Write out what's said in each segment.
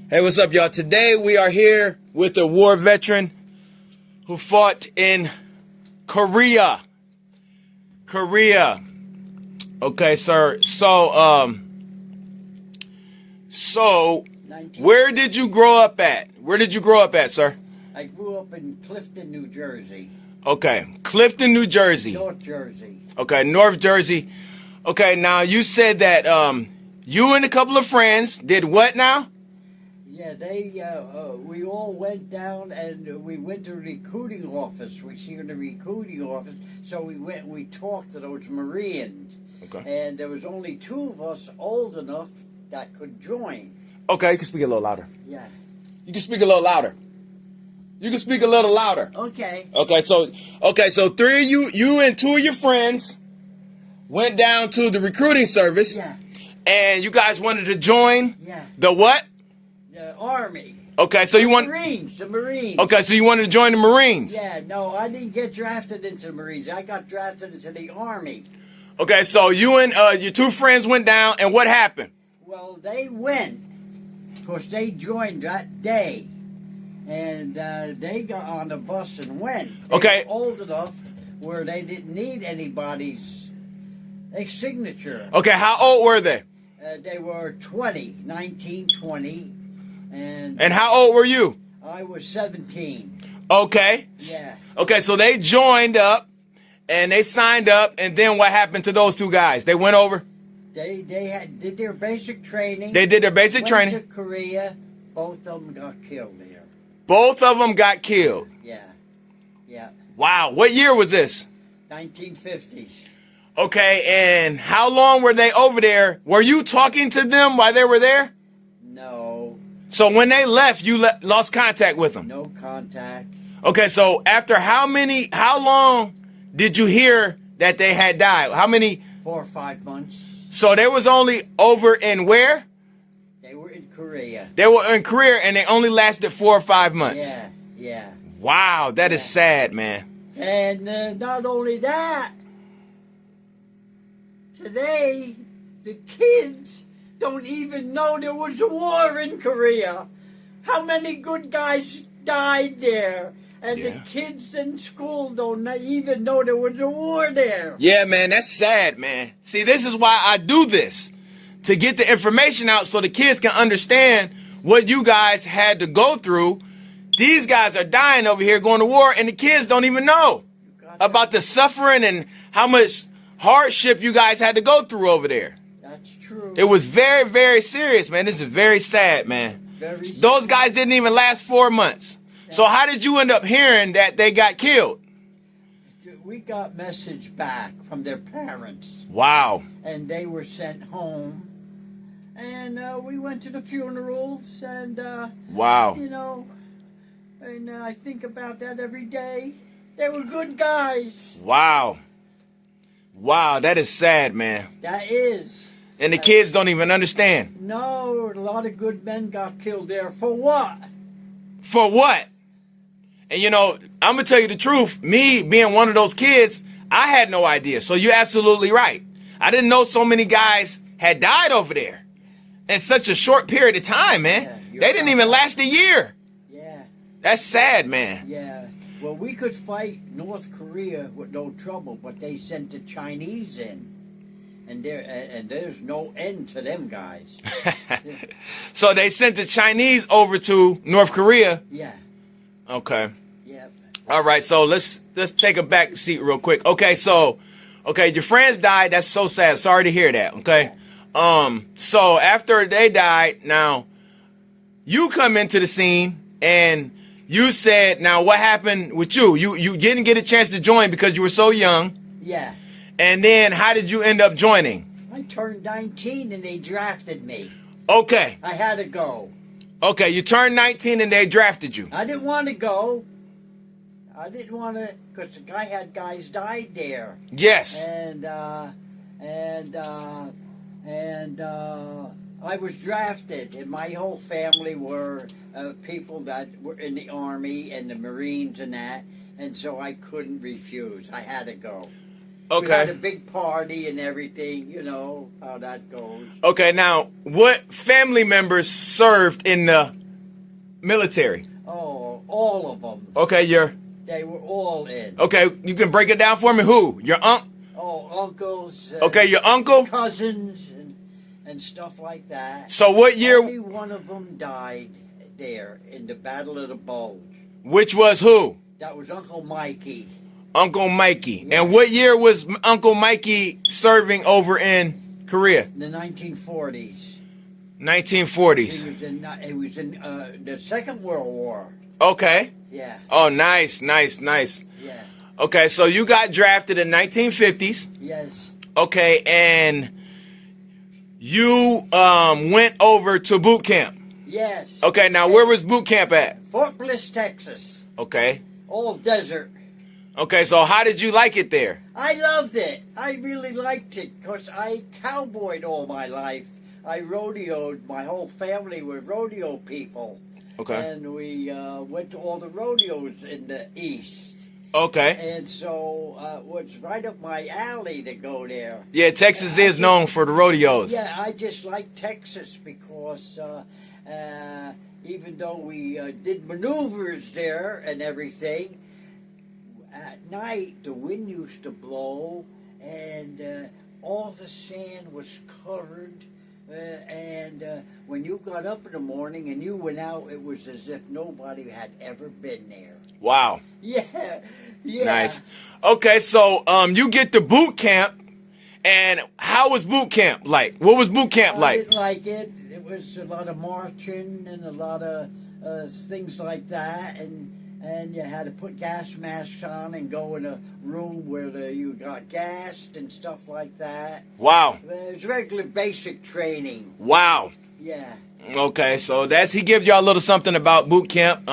Hey, what's up, y'all? Today we are here with a war veteran who fought in Korea. Okay, sir. So where did you grow up at? Where did you grow up at, sir? I grew up in Clifton, New Jersey. Okay, Clifton, New Jersey. North Jersey. Okay, North Jersey. Okay, now you said that you and a couple of friends did what now? Yeah, we all went down and we went to the recruiting office. We see in the recruiting office, so we talked to those Marines. Okay. And there was only two of us old enough that could join. Okay, you can speak a little louder. Yeah. You can speak a little louder. You can speak a little louder. Okay. Okay, so three of you and two of your friends went down to the recruiting service. Yeah. And you guys wanted to join the what? The Army. Okay, so you want The Marines. Okay, so you wanted to join the Marines. Yeah, no, I didn't get drafted into the Marines. I got drafted into the Army. Okay, so you and your two friends went down, and what happened? Well, they went. Of course, they joined that day. And they got on the bus and went. They Okay. were old enough where they didn't need anybody's signature. Okay, how old were they? They were 19, 20. And how old were you? I was 17. Okay. Yeah. Okay, so they joined up, and they signed up, and then what happened to those two guys? They went over? They did their basic training. They did their basic went training. to Korea. Both of them got killed there. Both of them got killed. Yeah. Yeah. Wow, what year was this? 1950s. Okay, and how long were they over there? Were you talking to them while they were there? No. So when they left, you lost contact with them? No contact. Okay, so after how long did you hear that they had died? How many? 4 or 5 months. So they was only over in where? They were in Korea. They were in Korea, and they only lasted 4 or 5 months. Yeah, yeah. Wow, that is sad, man. And not only that, today the kids don't even know there was a war in Korea. How many good guys died there? And the kids in school don't even know there was a war there. Yeah, man, that's sad, man. See, this is why I do this. To get the information out so the kids can understand what you guys had to go through. These guys are dying over here going to war, and the kids don't even know about the suffering and how much hardship you guys had to go through over there. That's true. It was very, very serious, man. This is very sad, man. Very sad. Those guys didn't even last 4 months. So how did you end up hearing that they got killed? We got message back from their parents. Wow. And they were sent home. And we went to the funerals, and Wow. you know, and I think about that every day. They were good guys. Wow. Wow, that is sad, man. That is. And the kids don't even understand. No, a lot of good men got killed there. For what? For what? And you know, I'm going to tell you the truth. Me being one of those kids, I had no idea. So you're absolutely right. I didn't know so many guys had died over there in such a short period of time, man. Yeah, they didn't even last a year. Yeah. That's sad, man. Yeah. Well, we could fight North Korea with no trouble, but they sent the Chinese in. And there's no end to them guys. So they sent the Chinese over to North Korea. Yeah. Okay. Yeah. All right. So let's take a back seat real quick. Okay. So, your friends died. That's so sad. Sorry to hear that. Okay. So after they died, now you come into the scene and you said, now what happened with you? You didn't get a chance to join because you were so young. Yeah. And then how did you end up joining? I turned 19 and they drafted me. Okay. I had to go. Okay, you turned 19 and they drafted you. I didn't want to go. I didn't want to, because the guy had guys died there. Yes. And I was drafted, and my whole family were people that were in the Army and the Marines and that, and so I couldn't refuse. I had to go. Okay. We had a big party and everything, you know how that goes. Okay, now, what family members served in the military? Oh, all of them. Okay, They were all in. okay. You can break it down for me. Who? Your Oh, uncles. Okay, your uncle. Cousins and stuff like that. So what year? Only one of them died there in the Battle of the Bulge. Which was who? That was Uncle Mikey. Uncle Mikey. And what year was Uncle Mikey serving over in Korea? In the 1940s. 1940s. He was in the Second World War. Okay. Yeah. Oh, nice, nice, nice. Yeah. Okay, so you got drafted in 1950s. Yes. Okay, and you went over to boot camp. Yes. Okay, now where was boot camp at? Fort Bliss, Texas. Okay. All desert. Okay, so how did you like it there? I loved it. I really liked it because I cowboyed all my life. I rodeoed. My whole family were rodeo people. Okay. And we went to all the rodeos in the East. Okay. And so it was right up my alley to go there. Yeah, Texas is known for the rodeos. Yeah, I just like Texas because even though we did maneuvers there and everything, at night the wind used to blow and all the sand was covered. And when you got up in the morning and you went out, it was as if nobody had ever been there. Wow. Yeah, yeah. Nice. Okay, so you get to boot camp, and how was boot camp like? What was boot camp I like? didn't like it. It was a lot of marching and a lot of things like that, and you had to put gas masks on and go in a room where you got gassed and stuff like that. Wow. It was regular basic training. Wow. Yeah. Okay, so he gives y'all a little something about boot camp,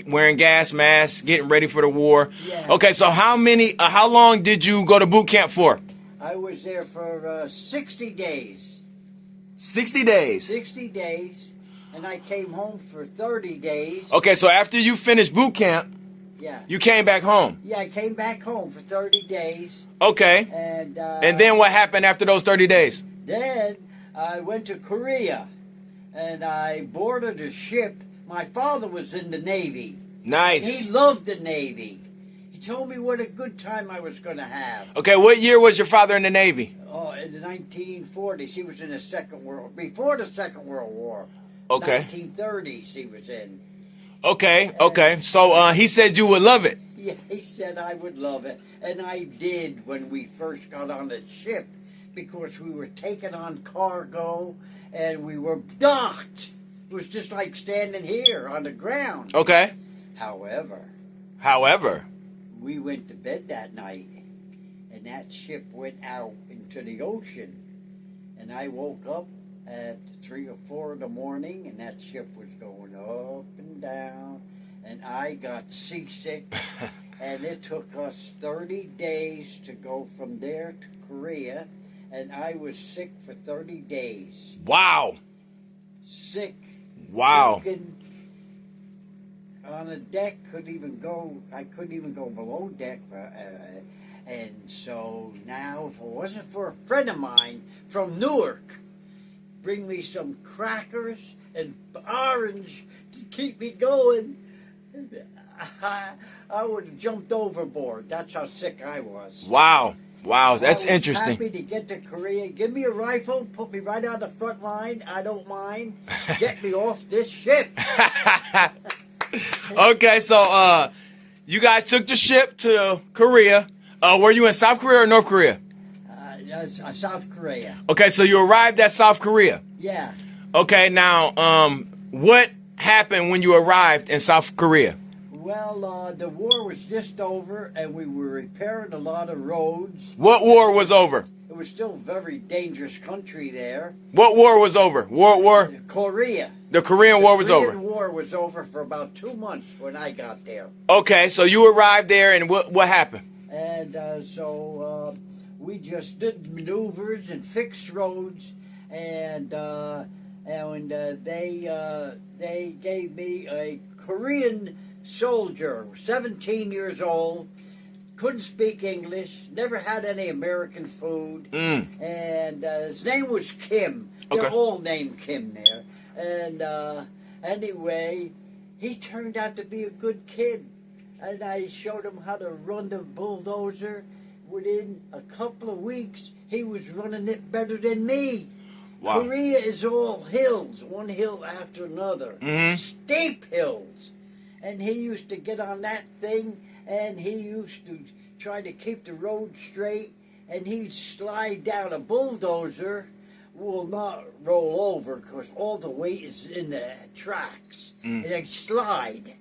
wearing gas masks, getting ready for the war. Yeah. Okay, so how long did you go to boot camp for? I was there for 60 days. 60 days. 60 days, and I came home for 30 days. Okay, so after you finished boot camp, Yeah. you came back home. Yeah, I came back home for 30 days. Okay. And then what happened after those 30 days? Then I went to Korea, and I boarded a ship. My father was in the Navy. Nice. He loved the Navy. He told me what a good time I was going to have. Okay, what year was your father in the Navy? Oh, in the 1940s. He was in the before the Second World War. Okay. 1930s he was in. Okay, okay. So he said you would love it. Yeah, he said I would love it. And I did when we first got on the ship because we were taking on cargo and we were docked. It was just like standing here on the ground. Okay. However, we went to bed that night and that ship went out into the ocean. And I woke up at 3 or 4 in the morning and that ship was going up and down. And I got seasick. And it took us 30 days to go from there to Korea. And I was sick for 30 days. Wow. Sick. Wow. On the deck, I couldn't even go below deck. And so now, if it wasn't for a friend of mine from Newark, bring me some crackers and orange to keep me going, I would have jumped overboard. That's how sick I was. Wow. Wow, that's I was interesting. happy to get to Korea. Give me a rifle, put me right on the front line. I don't mind. Get me off this ship. Okay, so you guys took the ship to Korea. Were you in South Korea or North Korea? South Korea. Okay, so you arrived at South Korea. Yeah. Okay, now what happened when you arrived in South Korea? Well, the war was just over, and we were repairing a lot of roads. What war was over? It was still a very dangerous country there. What war was over? World War? Korea. The Korean War was over. The Korean War was over for about 2 months when I got there. Okay, so you arrived there, and what happened? And so we just did maneuvers and fixed roads, and they gave me a Korean soldier, 17 years old, couldn't speak English, never had any American food, and his name was Kim. They're Okay. all named Kim there. And anyway, he turned out to be a good kid. And I showed him how to run the bulldozer. Within a couple of weeks, he was running it better than me. Wow. Korea is all hills, one hill after another. Steep hills. And he used to get on that thing, and he used to try to keep the road straight, and he'd slide down. A bulldozer will not roll over because all the weight is in the tracks. And they slide.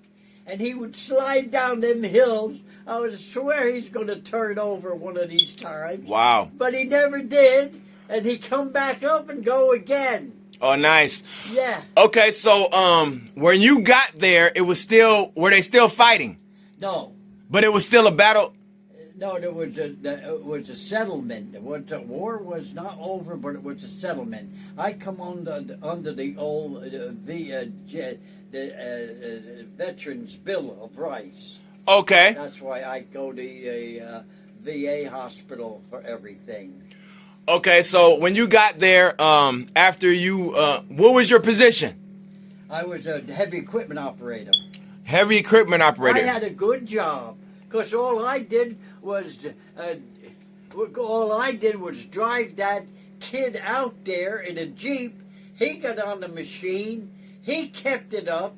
And he would slide down them hills. I would swear he's going to turn over one of these times. Wow. But he never did. And he come back up and go again. Oh, nice. Yeah. Okay, so when you got there, were they still fighting? No. But it was still a battle? No, it was a settlement. The war was not over, but it was a settlement. I come under the old Veterans Bill of Rights. Okay. That's why I go to a VA hospital for everything. Okay, so when you got there, after you, what was your position? I was a heavy equipment operator. Heavy equipment operator. I had a good job because all I did was drive that kid out there in a Jeep. He got on the machine. He kept it up.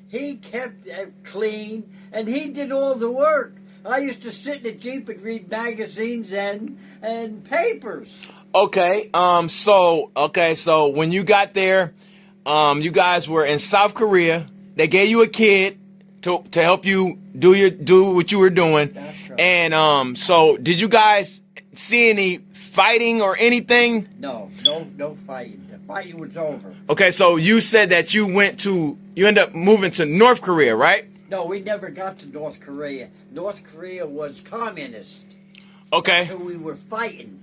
He kept it clean, and he did all the work. I used to sit in the Jeep and read magazines and papers. Okay. So when you got there, you guys were in South Korea. They gave you a kid to help you do what you were doing. That's right. And so did you guys see any fighting or anything? No fighting. The fighting was over. Okay, so you said that you ended up moving to North Korea, right? No, we never got to North Korea. North Korea was communist. Okay. So we were fighting.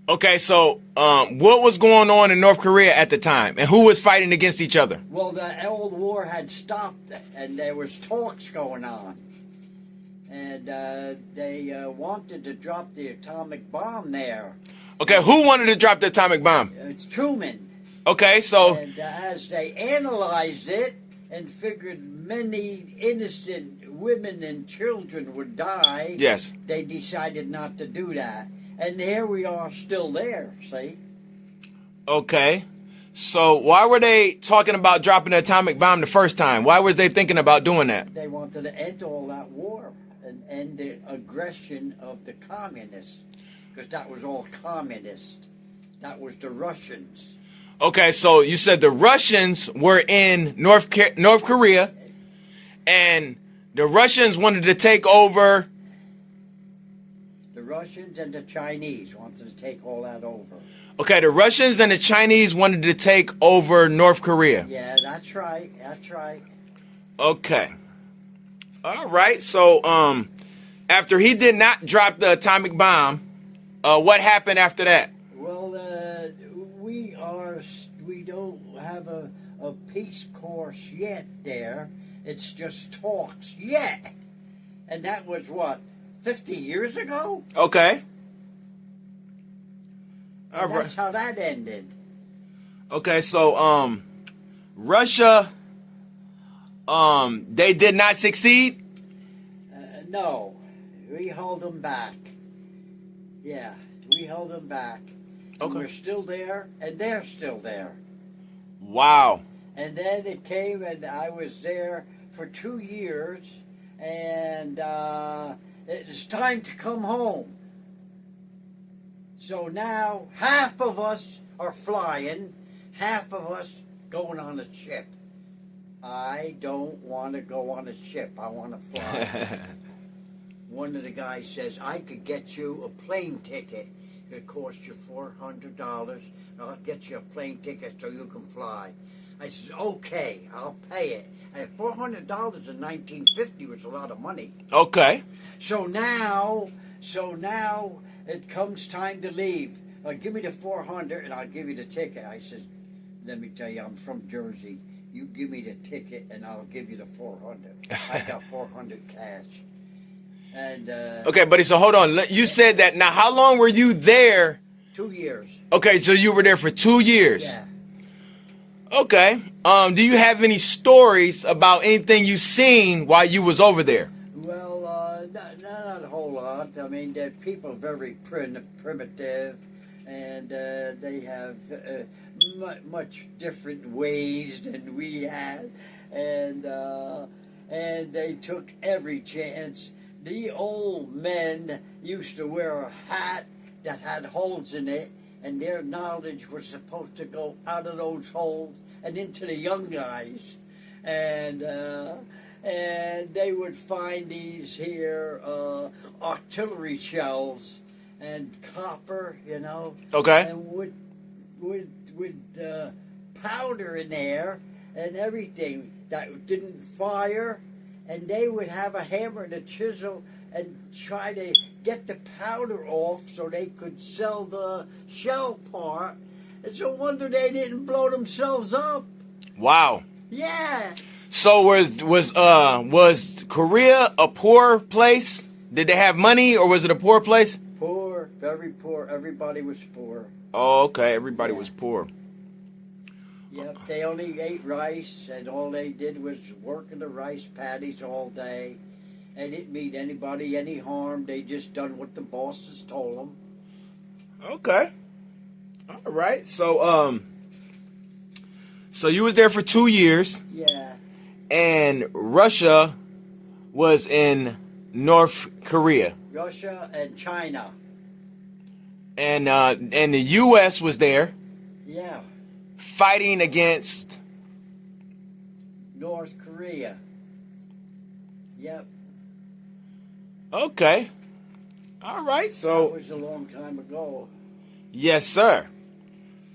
Okay, so what was going on in North Korea at the time, and who was fighting against each other? Well, the old war had stopped, and there was talks going on, and they wanted to drop the atomic bomb there. Okay, who wanted to drop the atomic bomb? It's Truman. Okay, so And as they analyzed it and figured many innocent women and children would die, yes. they decided not to do that. And here we are still there, see? Okay. So why were they talking about dropping the atomic bomb the first time? Why were they thinking about doing that? They wanted to end all that war and end the aggression of the communists, because that was all communist. That was the Russians. Okay, so you said the Russians were in North Korea, and the Russians wanted to take over. The Russians and the Chinese wanted to take all that over. Okay, the Russians and the Chinese wanted to take over North Korea. Yeah, that's right. That's right. Okay. All right. So, after he did not drop the atomic bomb, what happened after that? Well, we don't have a peace course yet there. It's just talks yet. And that was what, 50 years ago? Okay. All right. That's how that ended. Okay, so Russia, they did not succeed? No, we held them back. Yeah, we held them back. And we're still there, and they're still there. Wow. And then it came, and I was there for 2 years, and it's time to come home. So now half of us are flying, half of us going on a ship. I don't want to go on a ship. I want to fly. One of the guys says, I could get you a plane ticket. It costs you $400. I'll get you a plane ticket so you can fly. I says, okay, I'll pay it. And $400 in 1950 was a lot of money. Okay. So now it comes time to leave. Give me the $400 and I'll give you the ticket. I said, let me tell you, I'm from Jersey. You give me the ticket and I'll give you the $400. I got $400 cash. And okay, buddy. So hold on. You said that. Now, how long were you there? 2 years. Okay, so you were there for 2 years. Yeah. Okay. Do you have any stories about anything you seen while you was over there? Well, not a whole lot. I mean, the people are very primitive, and they have much different ways than we had, and they took every chance. The old men used to wear a hat that had holes in it, and their knowledge was supposed to go out of those holes and into the young guys, and they would find these here artillery shells and copper, Okay. and with powder in there and everything that didn't fire, and they would have a hammer and a chisel and try to get the powder off so they could sell the shell part. It's no wonder they didn't blow themselves up. Wow. Yeah. So was Korea a poor place? Did they have money, or was it a poor place? Poor, very poor. Everybody was poor. Oh, okay. Everybody Yeah. was poor. Yep, they only ate rice, and all they did was work in the rice paddies all day. They didn't mean anybody any harm. They just done what the bosses told them. Okay. All right. So so you was there for 2 years, Yeah, and Russia was in North Korea, Russia and China. and the U.S. was there Yeah, fighting against. North Korea. Yep, Okay. All right. that So was a long time ago. yes, sir.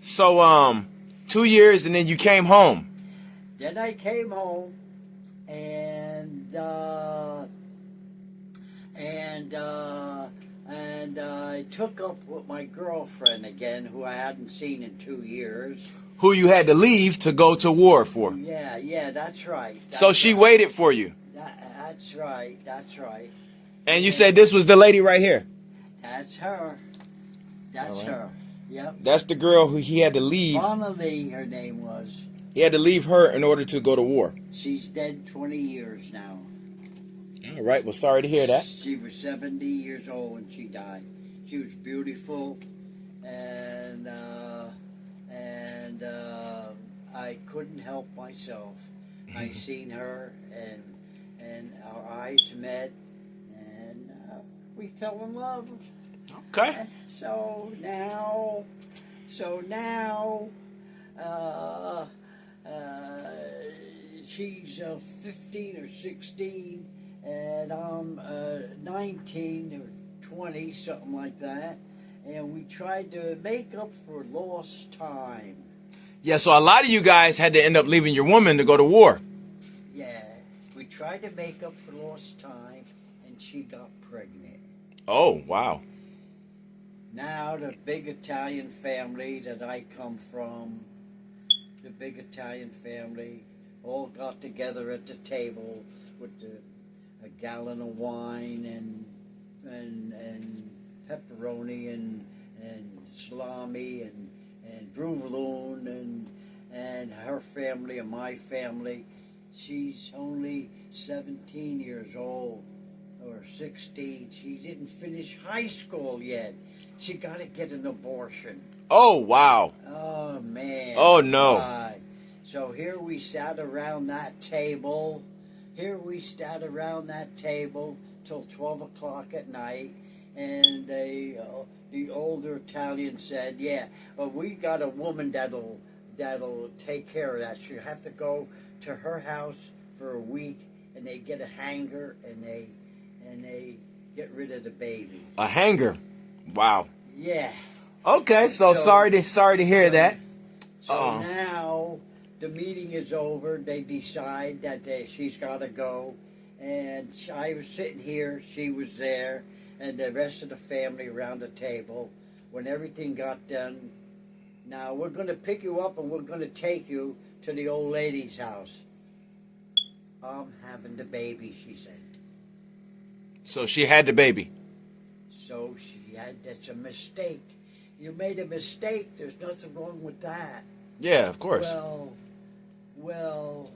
So 2 years, and then you came home. Then I came home, and I took up with my girlfriend again, who I hadn't seen in 2 years. Who you had to leave to go to war for. Yeah, that's right. So That's she right. waited for you. That's right. That's right. And you said this was the lady right here. That's her. That's All right. her. Yep. That's the girl who he had to leave. Bonnie, her name was. He had to leave her in order to go to war. She's dead 20 years now. All right. Well, sorry to hear that. She was 70 years old when she died. She was beautiful, and I couldn't help myself. I seen her, and our eyes met, and we fell in love. Okay. So now, she's 15 or 16, and I'm 19 or 20, something like that. And we tried to make up for lost time. Yeah. So a lot of you guys had to end up leaving your woman to go to war. Yeah, we tried to make up for lost time, and she got pregnant. Oh, wow. Now the big Italian family that I come from, all got together at the table with a gallon of wine and pepperoni and salami and provolone and her family and my family. She's only 17 years old or 16. She didn't finish high school yet. She got to get an abortion. Oh, wow. Oh, man. Oh, no. God. So here we sat around that table. Till 12 o'clock at night. And the older Italian said, yeah, well, we got a woman that'll take care of that. You have to go to her house for a week, and they get a hanger, and they get rid of the baby. A hanger. Wow. Yeah. Okay. So sorry to hear that. So now the meeting is over. They decide that she's got to go. And I was sitting here, she was there, and the rest of the family around the table. When everything got done, now we're going to pick you up and we're going to take you to the old lady's house. I'm having the baby, she said. So she had the baby. So that's a mistake. You made a mistake. There's nothing wrong with that. Yeah, of course. Well, Well,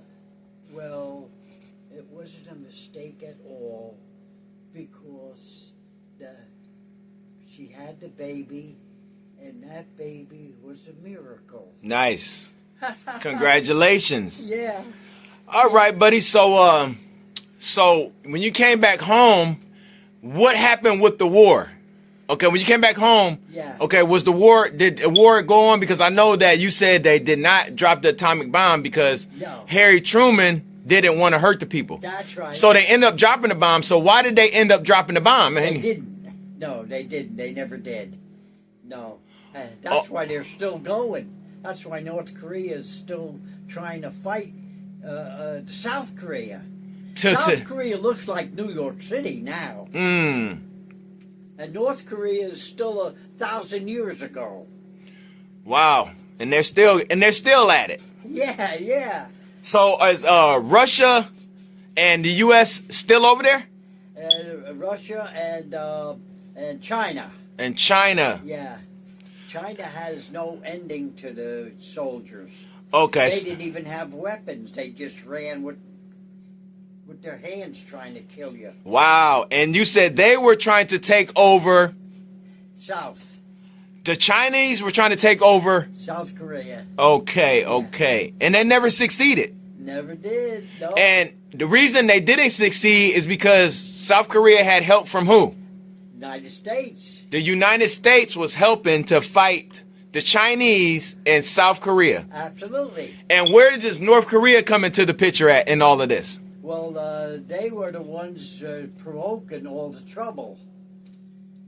it wasn't a mistake at all because she had the baby, and that baby was a miracle. Nice. Congratulations. Yeah. All right, buddy. So when you came back home, what happened with the war? Okay, when you came back home, Yeah. okay, did the war go on? Because I know that you said they did not drop the atomic bomb because No. Harry Truman didn't want to hurt the people. That's right. So they end up dropping the bomb. So why did they end up dropping the bomb? They didn't. No, they didn't. They never did. No. That's why they're still going. That's why North Korea is still trying to fight South Korea. South Korea looks like New York City now. And North Korea is still 1,000 years ago. Wow. And they're still at it. Yeah, yeah. So is Russia and the U.S. still over there? Russia and China. And China. Yeah. China has no ending to the soldiers. Okay. They didn't even have weapons. They just ran with their hands trying to kill you. Wow. And you said they were trying to take over South. The Chinese were trying to take over South Korea. Okay. And they never succeeded. Never did. No. And the reason they didn't succeed is because South Korea had help from who? United States. The United States was helping to fight the Chinese in South Korea. Absolutely. And where does North Korea come into the picture at in all of this? Well, they were the ones provoking all the trouble.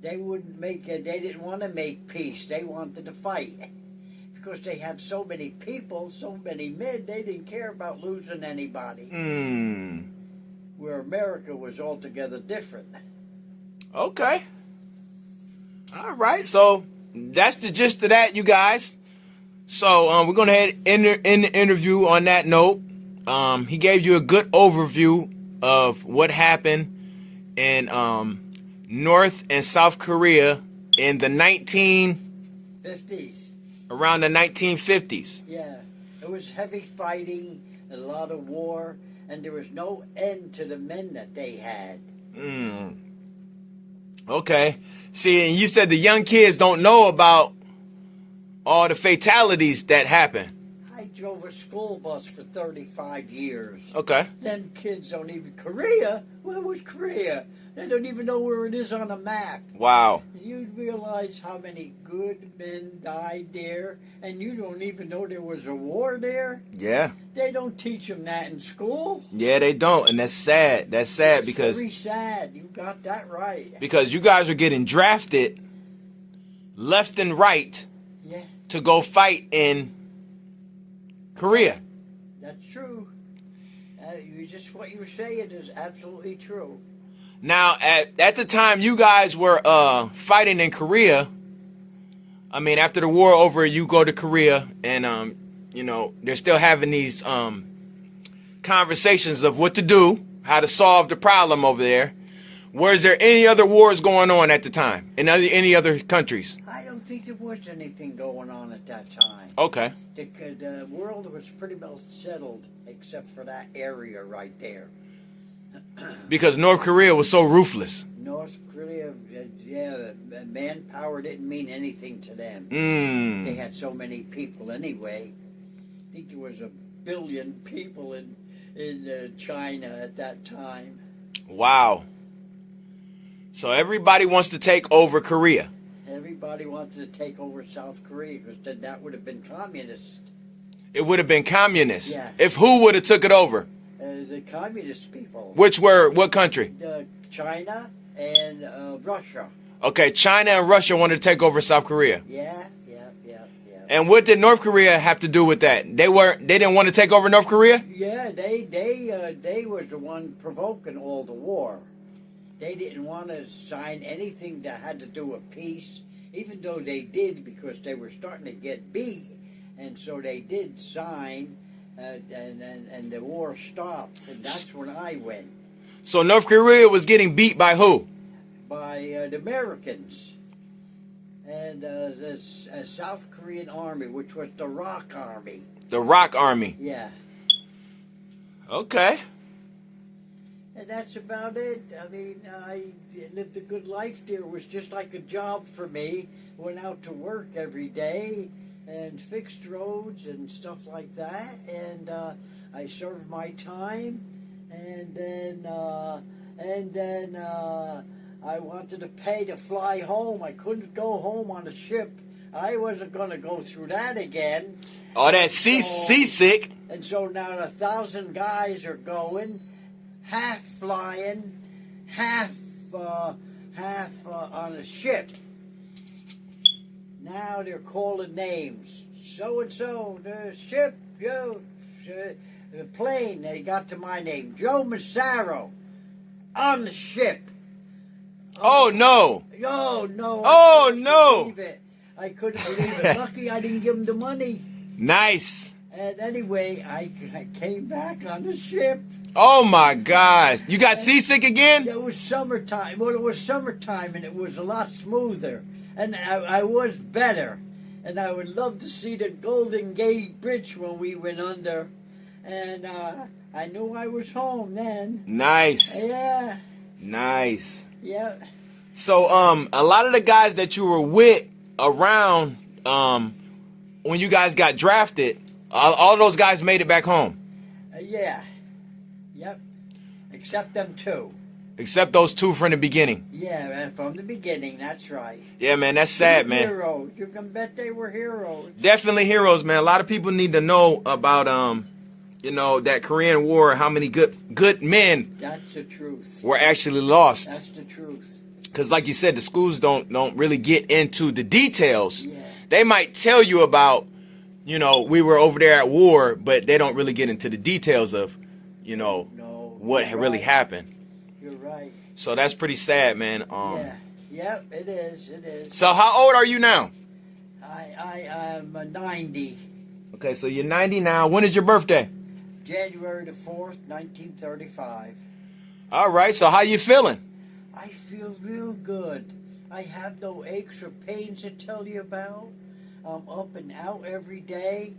They wouldn't make it. They didn't want to make peace. They wanted to fight because they have so many people, so many men. They didn't care about losing anybody. Where America was altogether different. Okay. All right. So that's the gist of that, you guys. So we're going to end the interview on that note. He gave you a good overview of what happened in North and South Korea in the 50s. Around the 1950s. Yeah. There was heavy fighting, a lot of war, and there was no end to the men that they had. Okay. See, and you said the young kids don't know about all the fatalities that happen. I drove a school bus for 35 years. Okay. Them kids don't even... Korea? Where was Korea? They don't even know where it is on a map. Wow. You'd realize how many good men died there, and you don't even know there was a war there? Yeah. They don't teach them that in school. Yeah, they don't, and that's sad. That's sad because... Very sad. You got that right. Because you guys are getting drafted left and right to go fight in Korea. That's true. What you were saying is absolutely true. Now, at the time you guys were fighting in Korea, I mean, after the war over, you go to Korea, and they're still having these conversations of what to do, how to solve the problem over there. Was there any other wars going on at the time in any other countries? I don't think there was anything going on at that time. Okay. The world was pretty well settled except for that area right there. Because North Korea was so ruthless. North Korea, manpower didn't mean anything to them. They had so many people anyway. I think there was 1 billion people in China at that time. Wow. So everybody wants to take over Korea. Everybody wanted to take over South Korea because then that would have been communist. It would have been communist. Yeah. If who would have took it over? The communist people. Which were what country? China and Russia. Okay, China and Russia wanted to take over South Korea. Yeah. And what did North Korea have to do with that? They didn't want to take over North Korea? Yeah, they were the one provoking all the war. They didn't want to sign anything that had to do with peace, even though they did because they were starting to get beat, and so they did sign, and the war stopped, and that's when I went. So North Korea was getting beat by who? By the Americans and the South Korean Army, which was the Rock Army. The Rock Army. Yeah. Okay. And that's about it. I mean, I lived a good life there. It was just like a job for me. Went out to work every day and fixed roads and stuff like that. And I served my time. And then I wanted to pay to fly home. I couldn't go home on a ship. I wasn't going to go through that again. Oh, that seasick. And so now 1,000 guys are going, half flying, half on a ship. Now they're calling names. So and so, the ship, the plane. They got to my name, Joe Massaro, on the ship. Oh no! Oh no! Oh no! I couldn't believe it. Lucky I didn't give him the money. Nice. And anyway, I came back on the ship. Oh my God! You got seasick again? It was summertime. Well, it was summertime, and it was a lot smoother, and I was better. And I would love to see the Golden Gate Bridge when we went under, and I knew I was home then. Nice. Yeah. Nice. Yeah. So, a lot of the guys that you were with around, when you guys got drafted, all those guys made it back home. Yeah. Yep. Except them two. Except those two from the beginning. Yeah, from the beginning, that's right. Yeah, man, that's sad, man. Heroes. You can bet they were heroes. Definitely heroes, man. A lot of people need to know about, that Korean War, how many good men That's the truth. were actually lost. That's the truth. Because like you said, the schools don't really get into the details. Yeah. They might tell you about, we were over there at war, but they don't really get into the details of, what really happened. You're right. So that's pretty sad, man. Yeah. Yep, it is. It is. So how old are you now? I'm 90. Okay, so you're 90 now. When is your birthday? January the 4th, 1935. All right, so how you feeling? I feel real good. I have no aches or pains to tell you about. I'm up and out every day.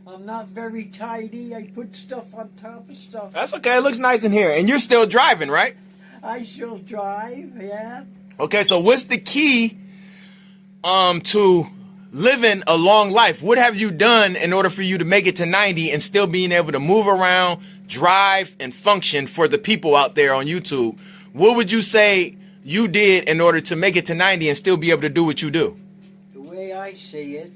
I'm not very tidy. I put stuff on top of stuff. That's okay. It looks nice in here. And you're still driving, right? I still drive, yeah. Okay, so what's the key to living a long life? What have you done in order for you to make it to 90 and still being able to move around, drive, and function for the people out there on YouTube? What would you say you did in order to make it to 90 and still be able to do what you do? The way I see it,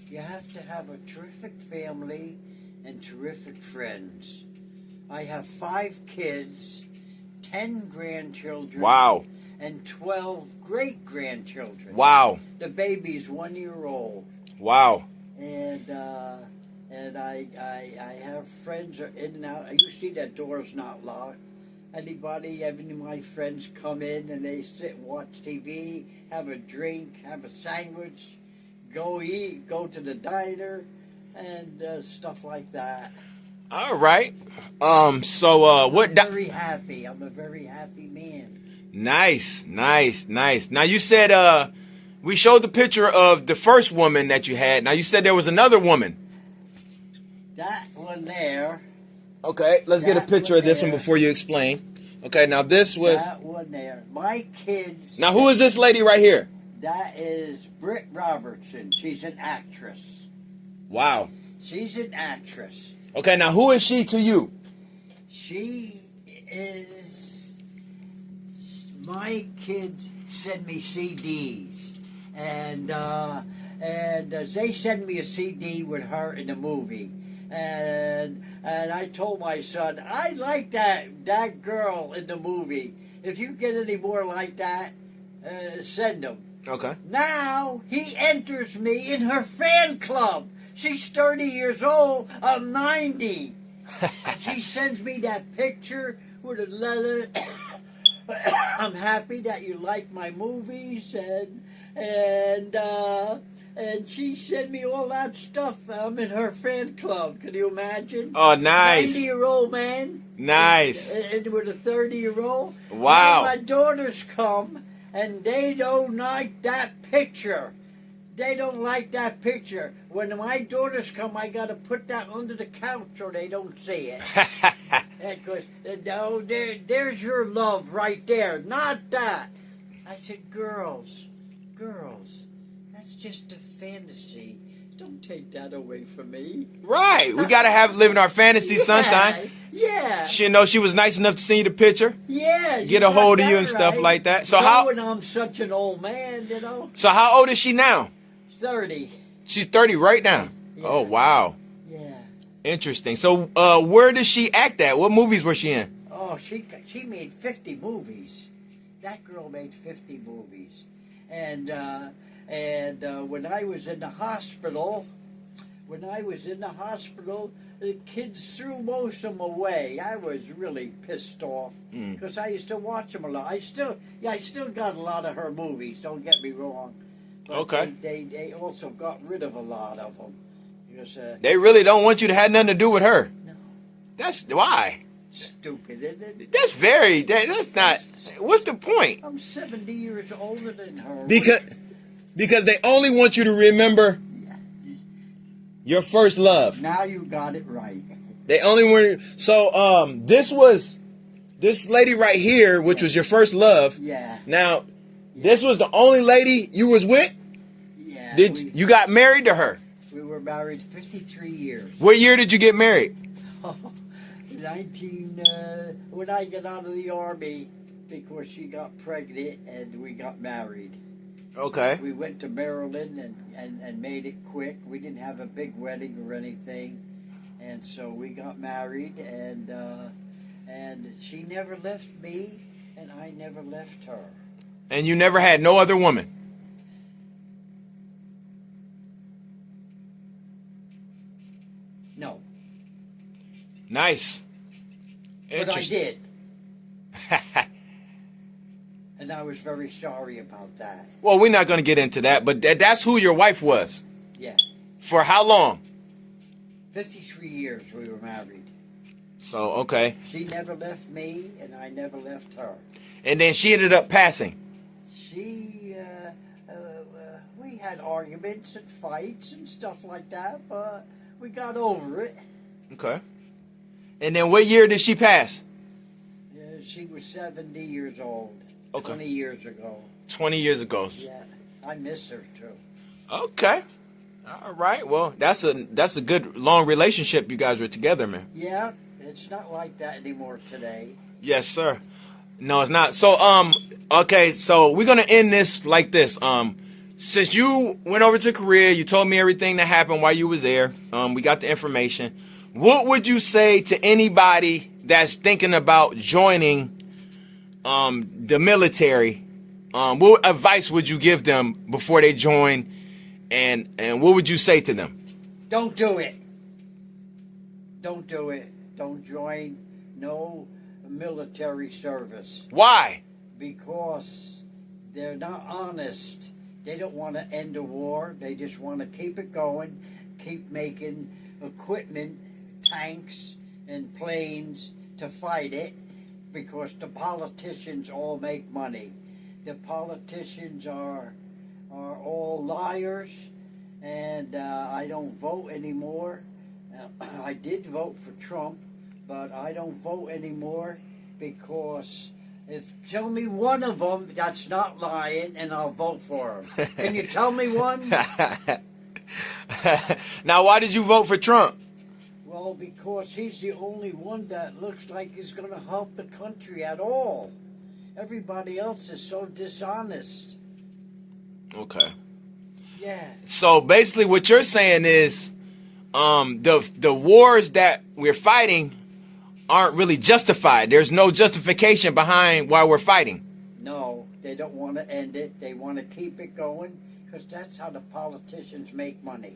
you have to have a terrific family and terrific friends. I have 5 kids, 10 grandchildren. Wow. And 12 great-grandchildren. Wow. The baby's 1 year old. Wow. And I have friends are in and out. You see that door's not locked. Any of my friends come in and they sit and watch TV, have a drink, have a sandwich, go eat, go to the diner, and stuff like that. All right. So what? I'm very happy. I'm a very happy man. Nice. Now you said we showed the picture of the first woman that you had. Now you said there was another woman. That one there. Okay, let's get a picture of this one before you explain. Okay, now this was... That one there. My kids... Now who is this lady right here? That is Britt Robertson. She's an actress. Wow. She's an actress. Okay, now who is she to you? She is... My kids send me CDs. And they send me a CD with her in the movie. And I told my son, I like that girl in the movie. If you get any more like that, send them. Okay. Now he enters me in her fan club. She's 30 years old. I'm 90. She sends me that picture with a letter. I'm happy that you like my movies, and she sent me all that stuff. I'm in her fan club. Can you imagine? Oh, nice. 90-year-old man. Nice. And with a 30-year-old. Wow. And my daughters come, and they don't like that picture. They don't like that picture. When my daughters come, I got to put that under the couch so they don't see it. Because, no, there's your love right there, not that. I said, girls, that's just a fantasy. Don't take that away from me. Right. We got to have live in our fantasy sometime. Yeah. She know she was nice enough to send you the picture. Yeah. Get a hold of you and stuff like that. So Knowing I'm such an old man, you know. So how old is she now? 30. She's 30 right now. Yeah. Oh, wow. Yeah. Interesting. So where does she act at? What movies was she in? Oh, she made 50 movies. That girl made 50 movies. And when I was in the hospital, the kids threw most of them away. I was really pissed off because I used to watch them a lot. I still got a lot of her movies. Don't get me wrong. But Okay. They also got rid of a lot of them because They really don't want you to have nothing to do with her. no, That's why. stupid, isn't it? That's not. What's the point? I'm 70 years older than her. Because they only want you to remember your first love. Now you got it right. They only want. So this lady right here, which was your first love. Yeah. Now, this was the only lady you was with. Yeah. You got married to her? We were married 53 years. What year did you get married? 19 when I got out of the army, because she got pregnant and we got married. Okay. We went to Maryland and made it quick. We didn't have a big wedding or anything, and so we got married, and she never left me, and I never left her. And you never had no other woman? No, Nice. but I Interesting. did, and I was very sorry about that. Well, we're not going to get into that, but that's who your wife was. Yeah, For how long? 53 years we were married. So, okay. She never left me, and I never left her. And then she ended up passing. We had arguments and fights and stuff like that, but we got over it. Okay. And then what year did she pass? She was 70 years old, Okay. 20 years ago. 20 years ago. Yeah, I miss her too. Okay. All right. Well, that's a good long relationship you guys were together, man. Yeah, it's not like that anymore today. Yes, sir. No, it's not. So, okay, so we're gonna end this like this. Since you went over to Korea, you told me everything that happened while you was there. We got the information. What would you say to anybody that's thinking about joining the military? What advice would you give them before they join? And what would you say to them? Don't do it. Don't do it. Don't join no military service. Why? Because they're not honest. They don't want to end the war. They just want to keep it going, keep making equipment, tanks and planes to fight it, because the politicians all make money. The politicians are all liars, and I don't vote anymore. I did vote for Trump, but I don't vote anymore because tell me one of them that's not lying, and I'll vote for him. Can you tell me one? Now, why did you vote for Trump? Well, because he's the only one that looks like he's going to help the country at all. Everybody else is so dishonest. Okay. Yeah. So basically, what you're saying is, the wars that we're fighting aren't really justified. There's no justification behind why we're fighting. No, they don't want to end it. They want to keep it going because that's how the politicians make money.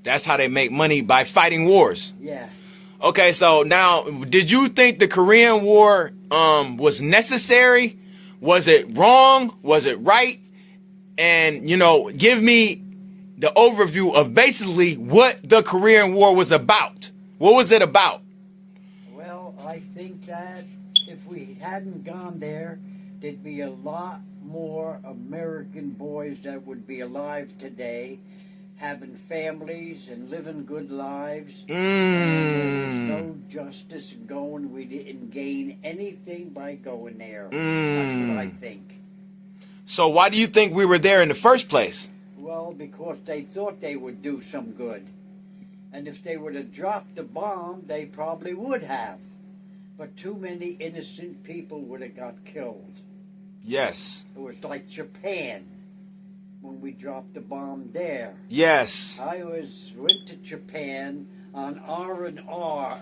That's how they make money, by fighting wars. Yeah. Okay, so now, did you think the Korean War was necessary? Was it wrong? Was it right? And, give me the overview of basically what the Korean War was about. What was it about? Well, I think that if we hadn't gone there, there'd be a lot more American boys that would be alive today, having families and living good lives. And there was no justice in going. We didn't gain anything by going there. That's what I think. So why do you think we were there in the first place? Well, because they thought they would do some good. And if they would have dropped the bomb, they probably would have. But too many innocent people would have got killed. Yes. It was like Japan when we dropped the bomb there. Yes. I went to Japan on R&R.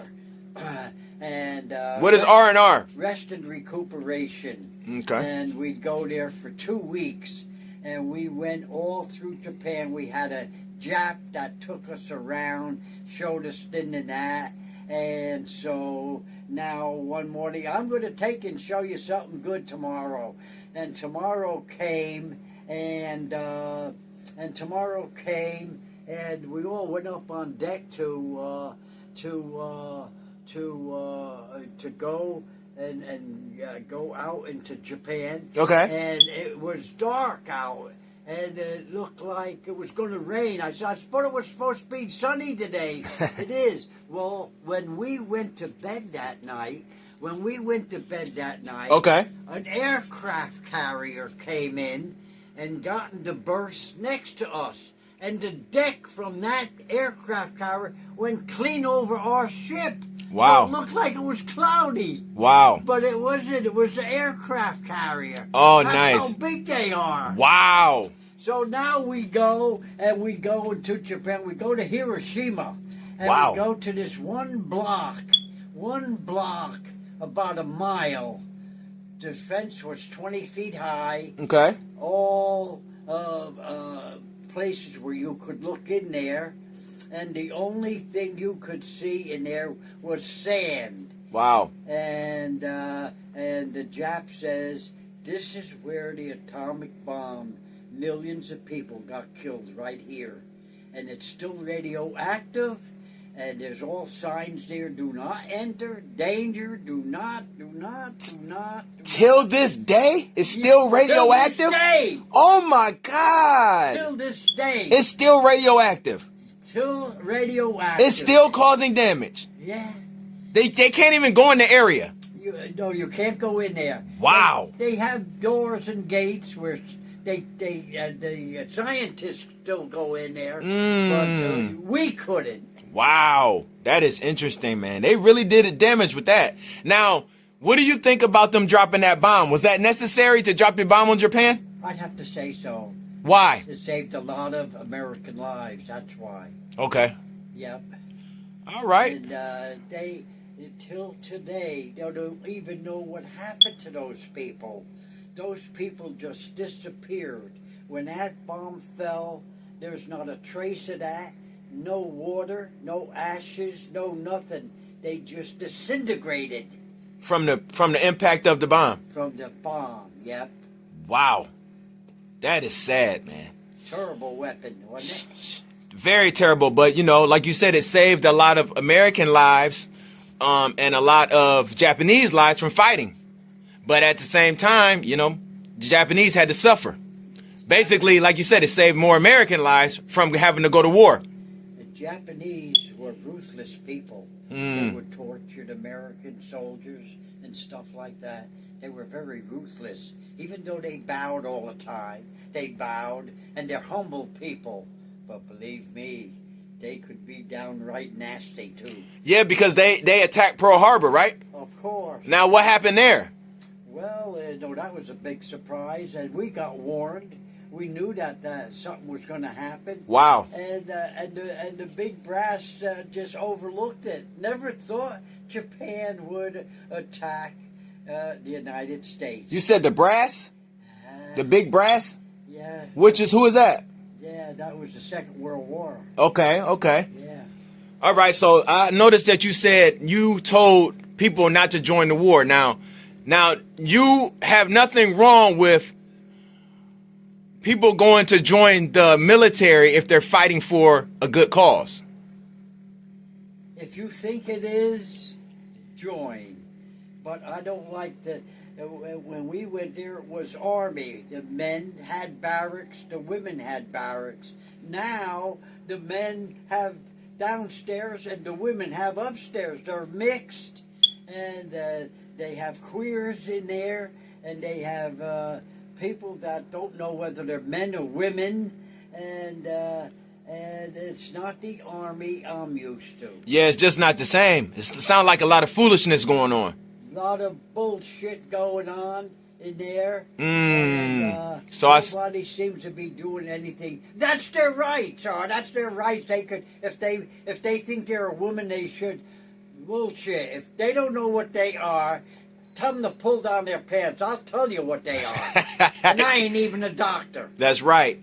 And what is R&R? Rest and recuperation. Okay. And we'd go there for 2 weeks. And we went all through Japan. We had a Jap that took us around, showed us this and that. And so now one morning, I'm going to take and show you something good tomorrow. And tomorrow came, and tomorrow came, and we all went up on deck to go and go out into Japan. Okay. And it was dark out. And it looked like it was going to rain. I thought it was supposed to be sunny today. It is. Well, when we went to bed that night, Okay. an aircraft carrier came in and got into berth next to us. And the deck from that aircraft carrier went clean over our ship. Wow. So it looked like it was cloudy. Wow. But it wasn't. It was the aircraft carrier. Oh, That's nice. how big they are. Wow. So now we go into Japan. We go to Hiroshima. And Wow. we go to this one block, about a mile. The fence was 20 feet high. Okay. All places where you could look in there. And the only thing you could see in there was sand. Wow. And the Jap says, this is where the atomic bomb, millions of people got killed right here. And it's still radioactive, and there's all signs there, do not enter, danger, do not. Till this day, it's still radioactive? Till this day. Oh my God. Till this day. It's still radioactive. Still radioactive. It's still causing damage. Yeah. They can't even go in the area. No, you can't go in there. Wow. They have doors and gates where the scientists still go in there, but we couldn't. Wow. That is interesting, man. They really did it damage with that. Now, what do you think about them dropping that bomb? Was that necessary to drop the bomb on Japan? I'd have to say so. Why? It saved a lot of American lives. That's why. Okay. Yep. All right. And they, until today, they don't even know what happened to those people. Those people just disappeared. When that bomb fell, there's not a trace of that. No water, no ashes, no nothing. They just disintegrated. From the impact of the bomb. From the bomb, yep. Wow. That is sad, man. Terrible weapon, wasn't it? Very terrible, but like you said, it saved a lot of American lives and a lot of Japanese lives from fighting. But at the same time, the Japanese had to suffer. Basically, like you said, it saved more American lives from having to go to war. The Japanese were ruthless people. They would torture the American soldiers and stuff like that. They were very ruthless. Even though they bowed all the time, they bowed, and they're humble people. But believe me, they could be downright nasty too. Yeah, because they attacked Pearl Harbor, right? Of course. Now, what happened there? Well, no, that was a big surprise, and we got warned. We knew that something was going to happen. Wow. And the big brass just overlooked it. Never thought Japan would attack the United States. You said the brass? The big brass? Yeah. Who is that? Yeah, that was the Second World War. Okay. Yeah. All right, so I noticed that you said you told people not to join the war. Now you have nothing wrong with people going to join the military if they're fighting for a good cause. If you think it is, join. But I don't like the. When we went there, it was army. The men had barracks, the women had barracks. Now the men have downstairs and the women have upstairs. They're mixed, and they have queers in there, and they have people that don't know whether they're men or women, and it's not the army I'm used to. Yeah, it's just not the same. It sounds like a lot of foolishness going on. A lot of bullshit going on in there. So nobody seems to be doing anything. That's their right, sir. That's their right. They could, if they think they're a woman, they should. Bullshit. If they don't know what they are, tell them to pull down their pants. I'll tell you what they are. And I ain't even a doctor. That's right.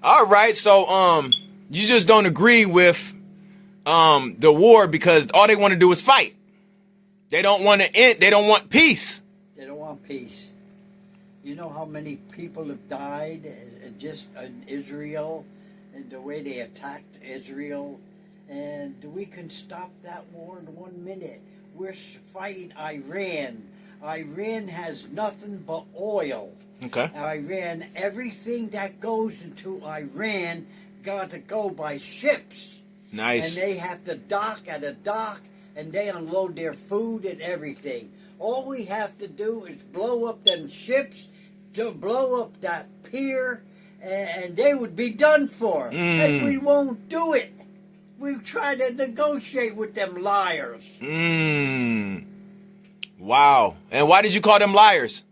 All right. So you just don't agree with the war because all they want to do is fight. They don't want to end. They don't want peace. They don't want peace. You know how many people have died just in Israel and the way they attacked Israel? And we can stop that war in 1 minute. We're fighting Iran. Iran has nothing but oil. Okay. Iran, everything that goes into Iran got to go by ships. Nice. And they have to dock at a dock, and they unload their food and everything. All we have to do is blow up them ships, to blow up that pier, and they would be done for. And we won't do it. We try to negotiate with them liars. Wow. And why did you call them liars?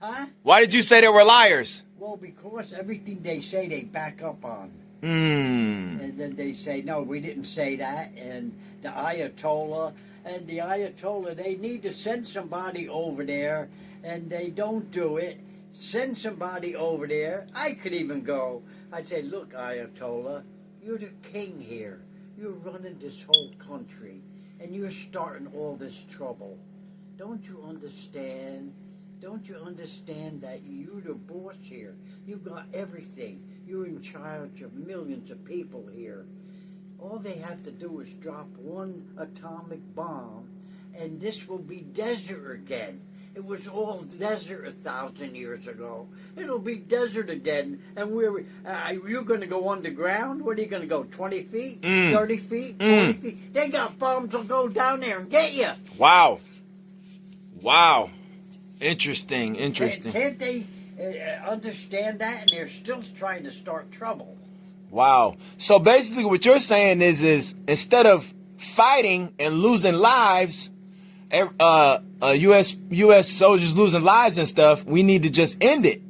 Huh? Why did you say they were liars? Well, because everything they say they back up on. Hmm. And then they say, no, we didn't say that. And the Ayatollah, they need to send somebody over there, and they don't do it. Send somebody over there. I could even go. I'd say, look, Ayatollah, you're the king here. You're running this whole country, and you're starting all this trouble. Don't you understand? Don't you understand that you're the boss here? You got everything. You're in charge of millions of people here. All they have to do is drop one atomic bomb, and this will be desert again. It was all desert 1,000 years ago. It'll be desert again. And you're going to go underground? What are you going to go, 20 feet, 30 feet, 40 feet? They got bombs that'll go down there and get you. Wow. Wow. Interesting. Can't they understand that? And they're still trying to start trouble. Wow. So basically what you're saying is instead of fighting and losing lives, U.S. soldiers losing lives and stuff, we need to just end it.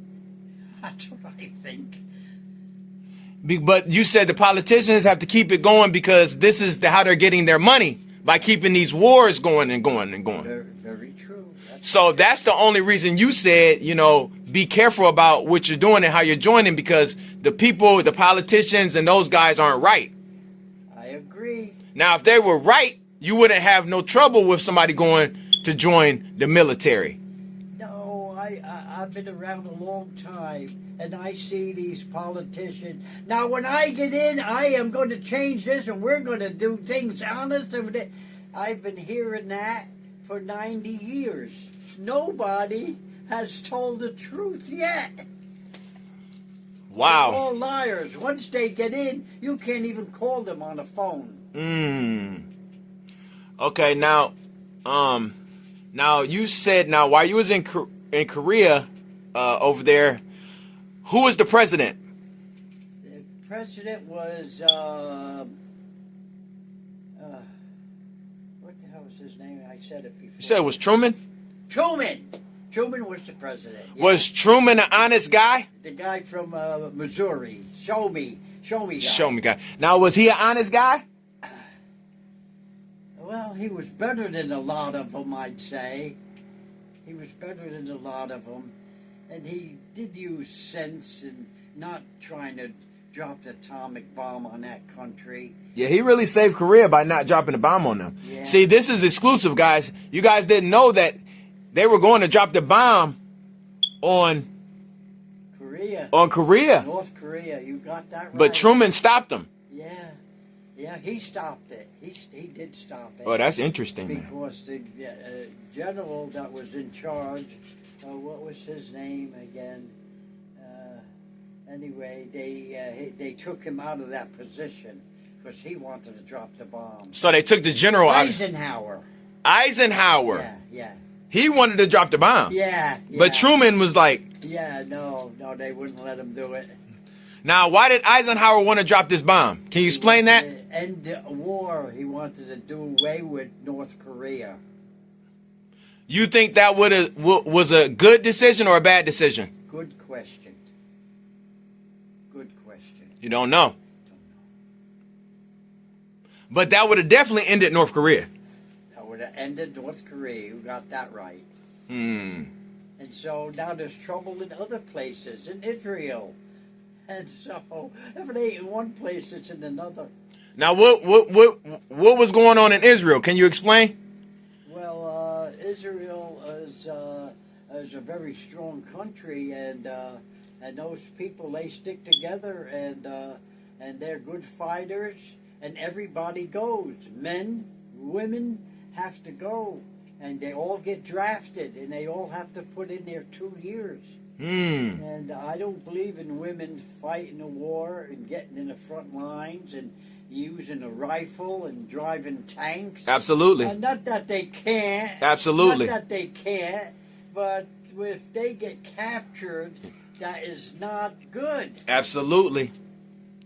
That's what I think. But you said the politicians have to keep it going because this is how they're getting their money, by keeping these wars going and going and going. Very, very true. That's the only reason you said, be careful about what you're doing and how you're joining, because the people, the politicians, and those guys aren't right. I agree. Now, if they were right, you wouldn't have no trouble with somebody going to join the military. No, I've been around a long time, and I see these politicians. Now, when I get in, I am going to change this, and we're going to do things honest. I've been hearing that for 90 years. Nobody has told the truth yet. Wow. They're all liars. Once they get in, you can't even call them on the phone. Okay, now you said while you was in Korea over there, who was the president? The president was what the hell was his name? I said it before. You said it was Truman? Truman. Truman was the president. Yeah. Was Truman an honest guy? The guy from Missouri. Show me guy. Show me guy. Now, was he an honest guy? Well, he was better than a lot of them, I'd say. He was better than a lot of them. And he did use sense and not trying to drop the atomic bomb on that country. Yeah, he really saved Korea by not dropping a bomb on them. Yeah. See, this is exclusive, guys. You guys didn't know that they were going to drop the bomb on Korea. North Korea. North Korea, you got that right. But Truman stopped them. Yeah. Yeah, he stopped it. He did stop it. Oh, that's interesting, man. Because the general that was in charge, what was his name again? Anyway, they took him out of that position because he wanted to drop the bomb. So they took the general out. Eisenhower. Eisenhower. Yeah. He wanted to drop the bomb. Yeah. But Truman was like, yeah, no, they wouldn't let him do it. now, why did Eisenhower want to drop this bomb? Can you explain that? End the war. He wanted to do away with North Korea. You think that was a good decision or a bad decision? Good question. Good question. You don't know. Don't know. But that would have definitely ended North Korea. That would have ended North Korea. You got that right. Hmm. And so now there's trouble in other places, in Israel. And so if it ain't in one place, it's in another. Now, what was going on in Israel? Can you explain? Well, Israel is a very strong country, and those people, they stick together, and they're good fighters, and everybody goes. Men, women have to go, and they all get drafted, and they all have to put in their 2 years. And I don't believe in women fighting a war and getting in the front lines and using a rifle and driving tanks. Absolutely. Not that they can't. Absolutely. Not that they can't, but if they get captured, that is not good. Absolutely.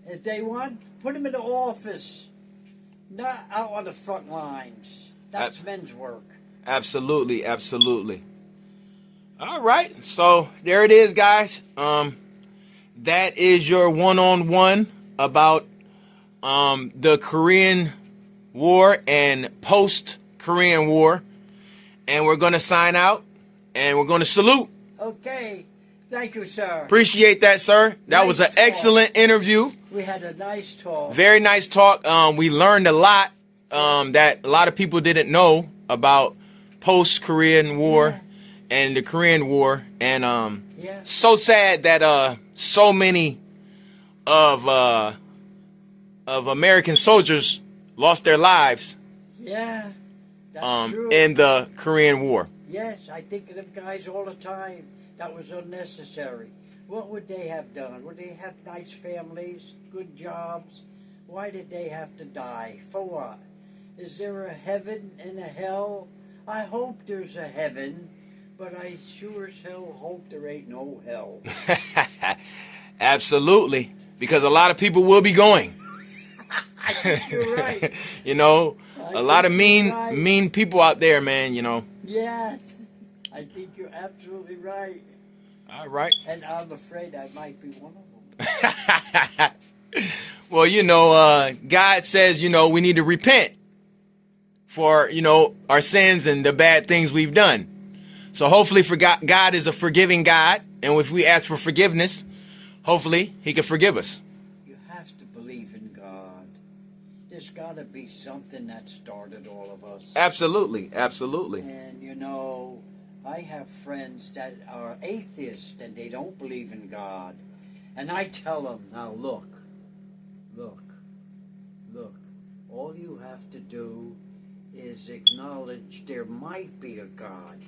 If they want, put them in the office, not out on the front lines. That's men's work. Absolutely. Absolutely. All right. So there it is, guys. That is your one-on-one about the Korean War and post-Korean War. And we're going to sign out and we're going to salute. Okay. Thank you, sir. Appreciate that, sir. That was an excellent interview. We had a nice talk. Very nice talk. We learned a lot that a lot of people didn't know about post-Korean War and the Korean War. And so sad that so many of American soldiers lost their lives Yeah, that's true. in the Korean War. Yes, I think of them guys all the time. That was unnecessary. What would they have done? Would they have nice families, good jobs? Why did they have to die? For what? Is there a heaven and a hell? I hope there's a heaven, but I sure as hell hope there ain't no hell. Absolutely, because a lot of people will be going. I think you're right. You know, a lot of mean people out there, man, you know. Yes, I think you're absolutely right. All right. And I'm afraid I might be one of them. Well, you know, God says, you know, we need to repent for, you know, our sins and the bad things we've done. So hopefully God is a forgiving God. And if we ask for forgiveness, hopefully he can forgive us. You have to believe in God. There's got to be something that started all of us. Absolutely. Absolutely. And, you know, I have friends that are atheists and they don't believe in God. And I tell them, now look. All you have to do is acknowledge there might be a God.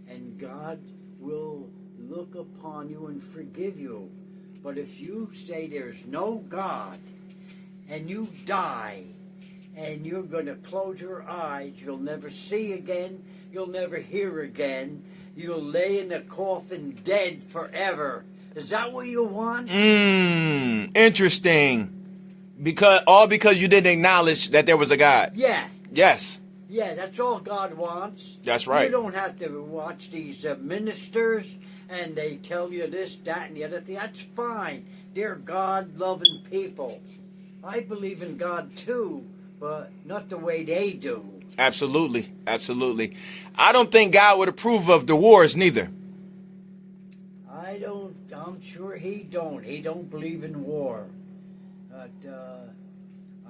And God will look upon you and forgive you. But if you say there's no God and you die and you're going to close your eyes, you'll never see again, you'll never hear again, you'll lay in a coffin dead forever. Is that what you want? Interesting. Because you didn't acknowledge that there was a God. Yeah. Yes. Yeah, that's all God wants. That's right. You don't have to watch these ministers and they tell you this, that, and the other thing. That's fine. They're God-loving people. I believe in God too, but not the way they do. Absolutely. Absolutely. I don't think God would approve of the wars neither. I'm sure he don't. He don't believe in war. But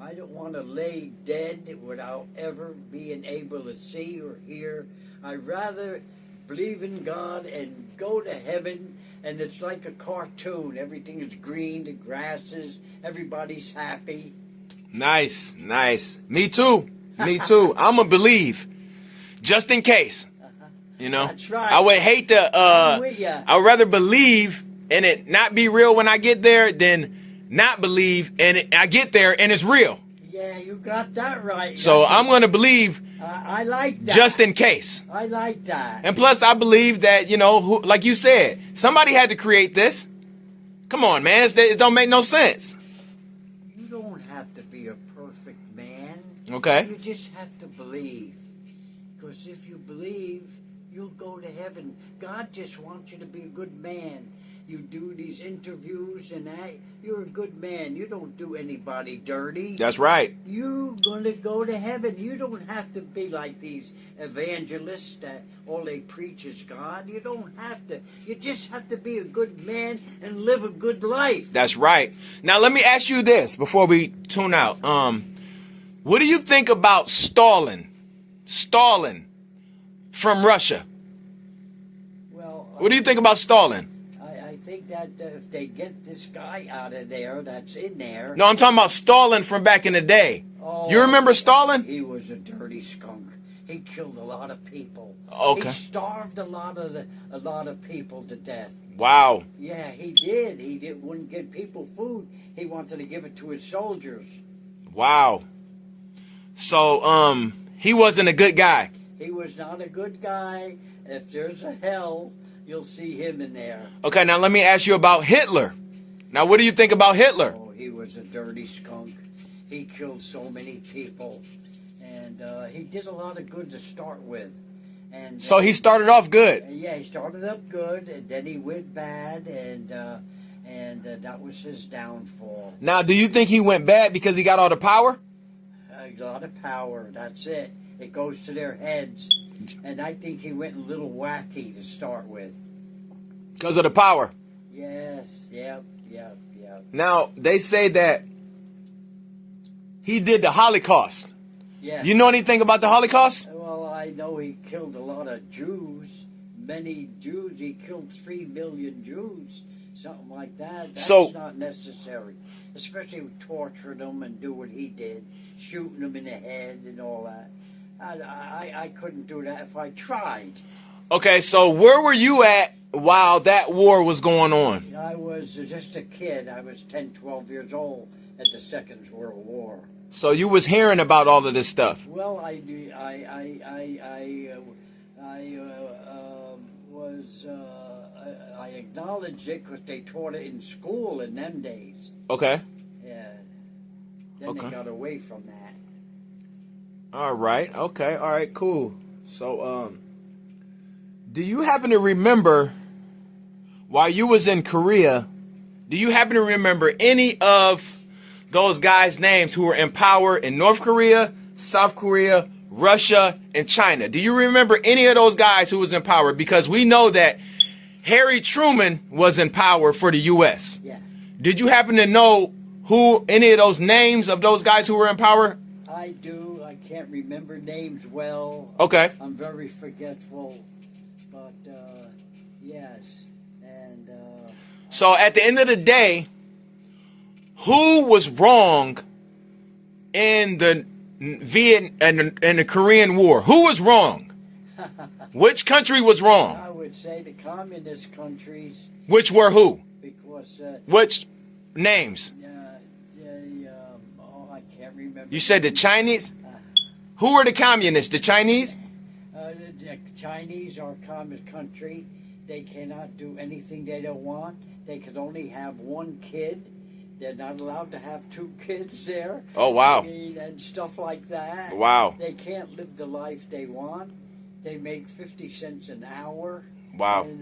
I don't want to lay dead without ever being able to see or hear. I'd rather believe in God and go to heaven, and it's like a cartoon. Everything is green, the grasses, everybody's happy. Nice, nice. Me too. Me too. I'm gonna believe, just in case. You know, That's right. I would hate to. I'm with ya. I would rather believe and it not be real when I get there than not believe and I get there and it's real. Yeah, you got that right. So I'm gonna believe I like that. just in case. I like that. And plus, I believe that like you said, somebody had to create this. Come on, man, it don't make no sense. You don't have to be a perfect man. Okay. You just have to believe. Because if you believe, you'll go to heaven. God just wants you to be a good man. You do these interviews and that. You're a good man. You don't do anybody dirty. That's right. You're going to go to heaven. You don't have to be like these evangelists that all they preach is God. You don't have to. You just have to be a good man and live a good life. That's right. Now, let me ask you this before we tune out. What do you think about Stalin? Stalin from Russia. Well, What do you think about Stalin? I think that if they get this guy out of there that's in there. No, I'm talking about Stalin from back in the day. Oh, You remember Stalin? He was a dirty skunk. He killed a lot of people. Okay. He starved a lot of people to death. Wow. Yeah, he did. Wouldn't give people food. He wanted to give it to his soldiers. Wow. So, he wasn't a good guy. He was not a good guy. If there's a hell, you'll see him in there. Okay, now let me ask you about Hitler. Now, what do you think about Hitler? Oh, he was a dirty skunk. He killed so many people. And he did a lot of good to start with. And So he started off good. yeah, he started up good, and then he went bad, and that was his downfall. Now, do you think he went bad because he got all the power? A lot of power, that's it. It goes to their heads. And I think he went a little wacky to start with. Because of the power. Yes, yep. Now, they say that he did the Holocaust. Yeah. You know anything about the Holocaust? Well, I know he killed a lot of Jews. Many Jews. He killed 3 million Jews. Something like that. That's So- not necessary. Especially torturing them and do what he did. Shooting them in the head and all that. I couldn't do that if I tried. Okay, so where were you at while that war was going on? I was just a kid. I was 10, 12 years old at the Second World War. So you was hearing about all of this stuff. Well, I acknowledged it because they taught it in school in them days. Okay. Yeah. Then Okay. they got away from that. All right. Okay. All right. Cool. So, do you happen to remember while you was in Korea? Do you happen to remember any of those guys' names who were in power in North Korea, South Korea, Russia, and China? Do you remember any of those guys who was in power? Because we know that Harry Truman was in power for the U.S. Yeah. Did you happen to know who any of those names of those guys who were in power? I do. I can't remember names well. Okay. I'm very forgetful. But, yes. And, So at the end of the day, who was wrong in the in the Korean War? Who was wrong? Which country was wrong? I would say the communist countries, Which were who? because, Which names? I can't remember. You said the Chinese? Who were the communists? The Chinese? The Chinese are a communist country. They cannot do anything they don't want. They could only have one kid. They're not allowed to have 2 kids there. Oh, wow. And stuff like that. Wow. They can't live the life they want. They make 50 cents an hour. Wow. And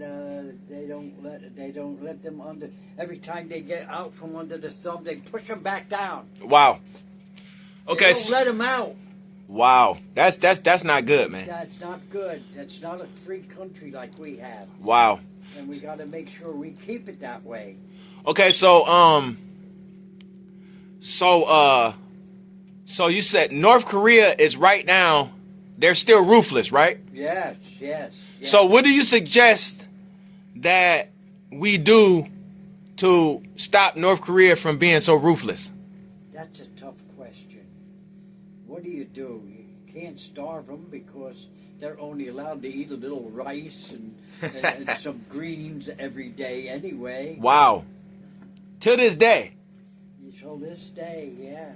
they don't let them under. Every time they get out from under the thumb, they push them back down. Wow. Okay. They don't let them out. Wow. That's not good, man. That's not good. That's not a free country like we have. Wow. And we got to make sure we keep it that way. Okay, so you said North Korea is right now, they're still ruthless, right? Yes. So what do you suggest that we do to stop North Korea from being so ruthless? That's a tough question. what do? You can't starve them because they're only allowed to eat a little rice and some greens every day anyway. Wow. To this day. Till this day, yeah.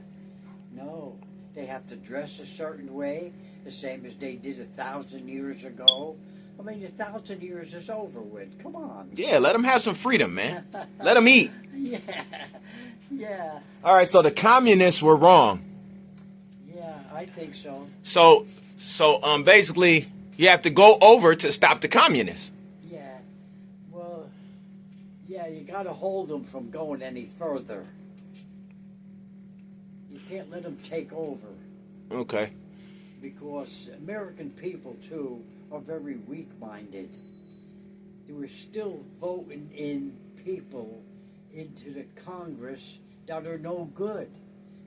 No, they have to dress a certain way, the same as they did 1,000 years ago. I mean, 1,000 years is over with. Come on. Yeah, let them have some freedom, man. Let them eat. Yeah, yeah, All right, so the communists were wrong. yeah. I think so. So basically, you have to go over to stop the communists. Yeah. Well, yeah. You got to hold them from going any further. You can't let them take over. Okay. Because American people, too, are very weak-minded. They were still voting in people into the Congress that are no good.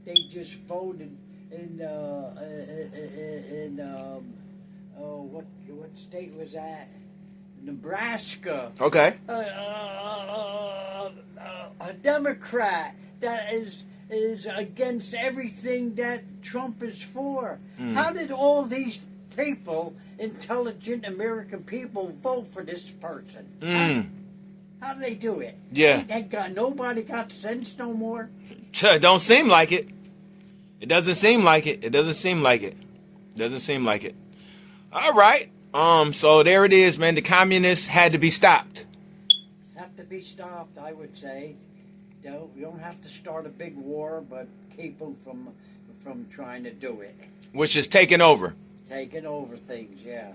They just voted in what state was that? Nebraska. Okay. A Democrat that is against everything that Trump is for. How did all these people, intelligent American people, vote for this person? How do they do it? Yeah. Nobody got sense no more. Don't seem like it. It doesn't seem like it. It doesn't seem like it. Doesn't seem like it. All right. So there it is, man. The communists had to be stopped. Have to be stopped, I would say. You don't have to start a big war, but keep them from trying to do it. Which is taking over. Taking over things, yeah.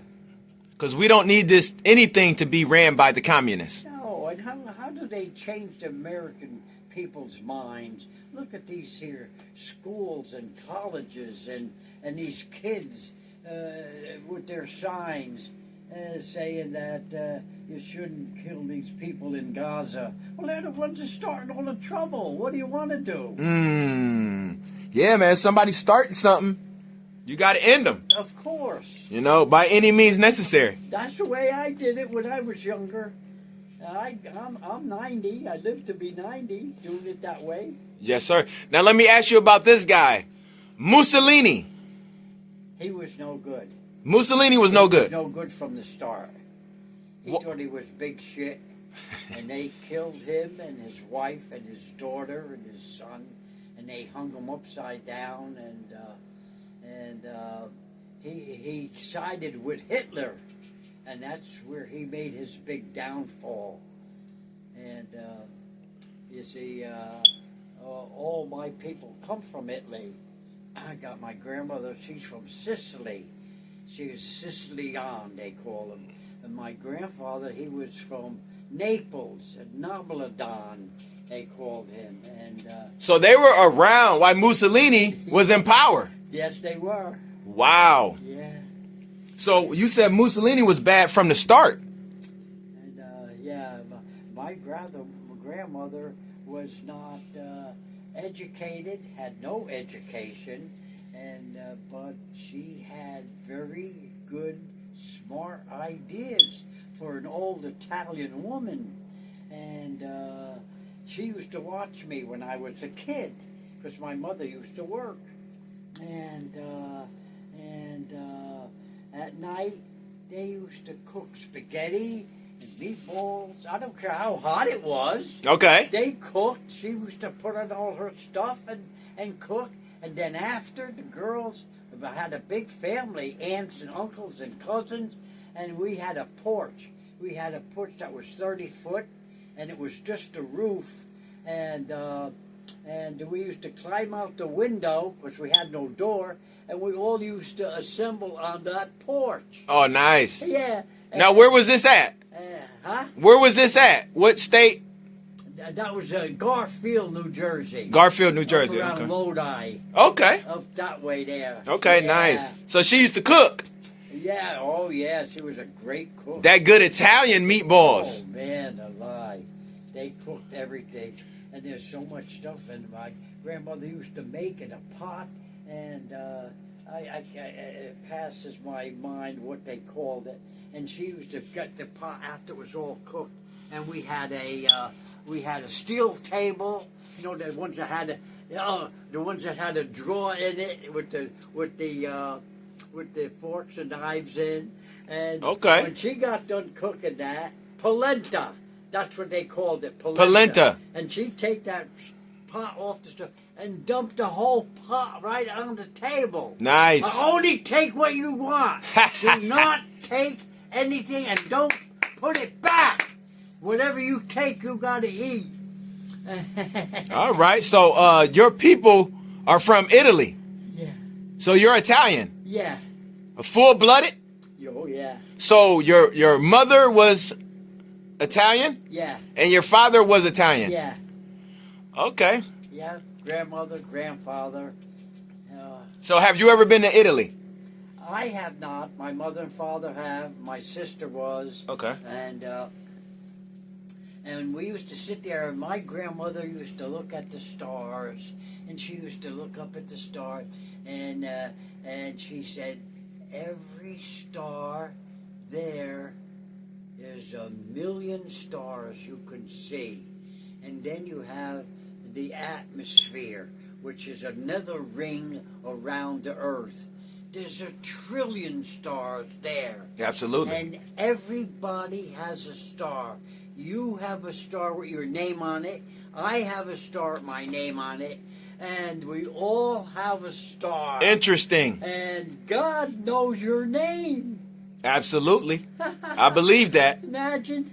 Because we don't need anything to be ran by the communists. No, and how do they change the American people's minds? Look at these here schools and colleges and these kids with their signs saying that you shouldn't kill these people in Gaza. Well, they're the ones that starting all the trouble. What do you want to do? Yeah, man. Somebody's starting something. You got to end them. Of course. You know, by any means necessary. That's the way I did it when I was younger. I'm 90. I lived to be 90 doing it that way. Yes, sir. Now, let me ask you about this guy. Mussolini. He was no good. Mussolini was no good. No good from the start. He thought he was big shit. And they killed him and his wife and his daughter and his son. And they hung him upside down. And he sided with Hitler. And that's where he made his big downfall. And you see, all my people come from Italy. I got my grandmother, she's from Sicily. She was Sicilian, they call him. And my grandfather, he was from Naples, Nobledon, they called him. And so they were around while Mussolini was in power. Yes, they were. Wow. Yeah. So you said Mussolini was bad from the start. And yeah, my grandmother was not educated, had no education, and but she had very good, smart ideas for an old Italian woman. And she used to watch me when I was a kid, because my mother used to work. And at night, they used to cook spaghetti and meatballs. I don't care how hot it was. Okay. They cooked. She used to put on all her stuff and cook. And then after, the girls had a big family, aunts and uncles and cousins, and we had a porch. We had a porch that was 30 foot, and it was just a roof. And we used to climb out the window, because we had no door, and we all used to assemble on that porch. Oh, nice. Yeah. Now, where was this at? Huh? Where was this at? What state? That was Garfield, New Jersey. Garfield, New Jersey. Up around Okay. Lodi. Okay. Up that way there. Okay, Yeah. nice. So she used to cook. Yeah, oh yeah, she was a great cook. That good Italian meatballs. Oh man, alive. They cooked everything. And there's so much stuff. And my grandmother used to make in a pot. And it passes my mind what they called it. And she used to get the pot after it was all cooked. And we had a steel table. You know, the ones that had the ones that had a drawer in it with the forks and knives in. And Okay. when she got done cooking that, polenta, that's what they called it, Polenta. And she'd take that pot off the stove and dump the whole pot right on the table. Nice. Only take what you want. Do not take anything and don't put it back. Whatever you take, you gotta eat. All right. So your people are from Italy. Yeah. So you're Italian. Yeah. Full-blooded? Oh, yeah. So your mother was Italian? Yeah. And your father was Italian? Yeah. Okay. Yeah. Grandmother, grandfather. So have you ever been to Italy? I have not. My mother and father have. My sister was. Okay. And we used to sit there, and my grandmother used to look at the stars, and she used to look up at the stars, and she said, every star there is 1,000,000 stars you can see. And then you have the atmosphere, which is another ring around the earth. There's 1,000,000,000,000 stars there. Absolutely. And everybody has a star. You have a star with your name on it. I have a star with my name on it. And we all have a star. Interesting. And God knows your name. Absolutely. I believe that. Imagine.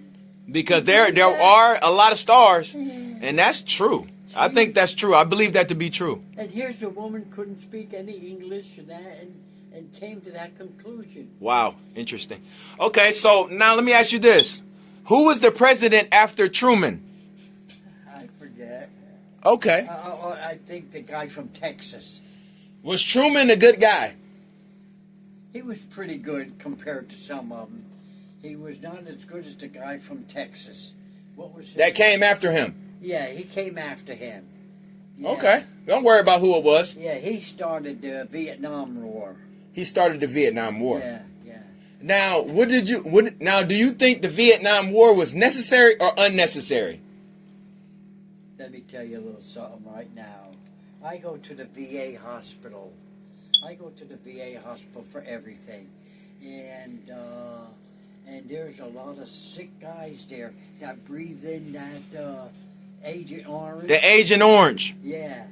Because there are a lot of stars. And that's true. I think that's true. I believe that to be true. And here's a woman couldn't speak any English and came to that conclusion. Wow. Interesting. Okay, so now let me ask you this. Who was the president after Truman? I forget. Okay. I think the guy from Texas. Was Truman a good guy? He was pretty good compared to some of them. He was not as good as the guy from Texas. What was his That came after him? Yeah, he came after him. Yeah. Okay. Don't worry about who it was. Yeah, he started the Vietnam War. He started the Vietnam War. Yeah. Now, do you think the Vietnam War was necessary or unnecessary? Let me tell you a little something right now. I go to the VA hospital. I go to the VA hospital for everything. And there's a lot of sick guys there that breathe in that Agent Orange. The Agent Orange. Yeah.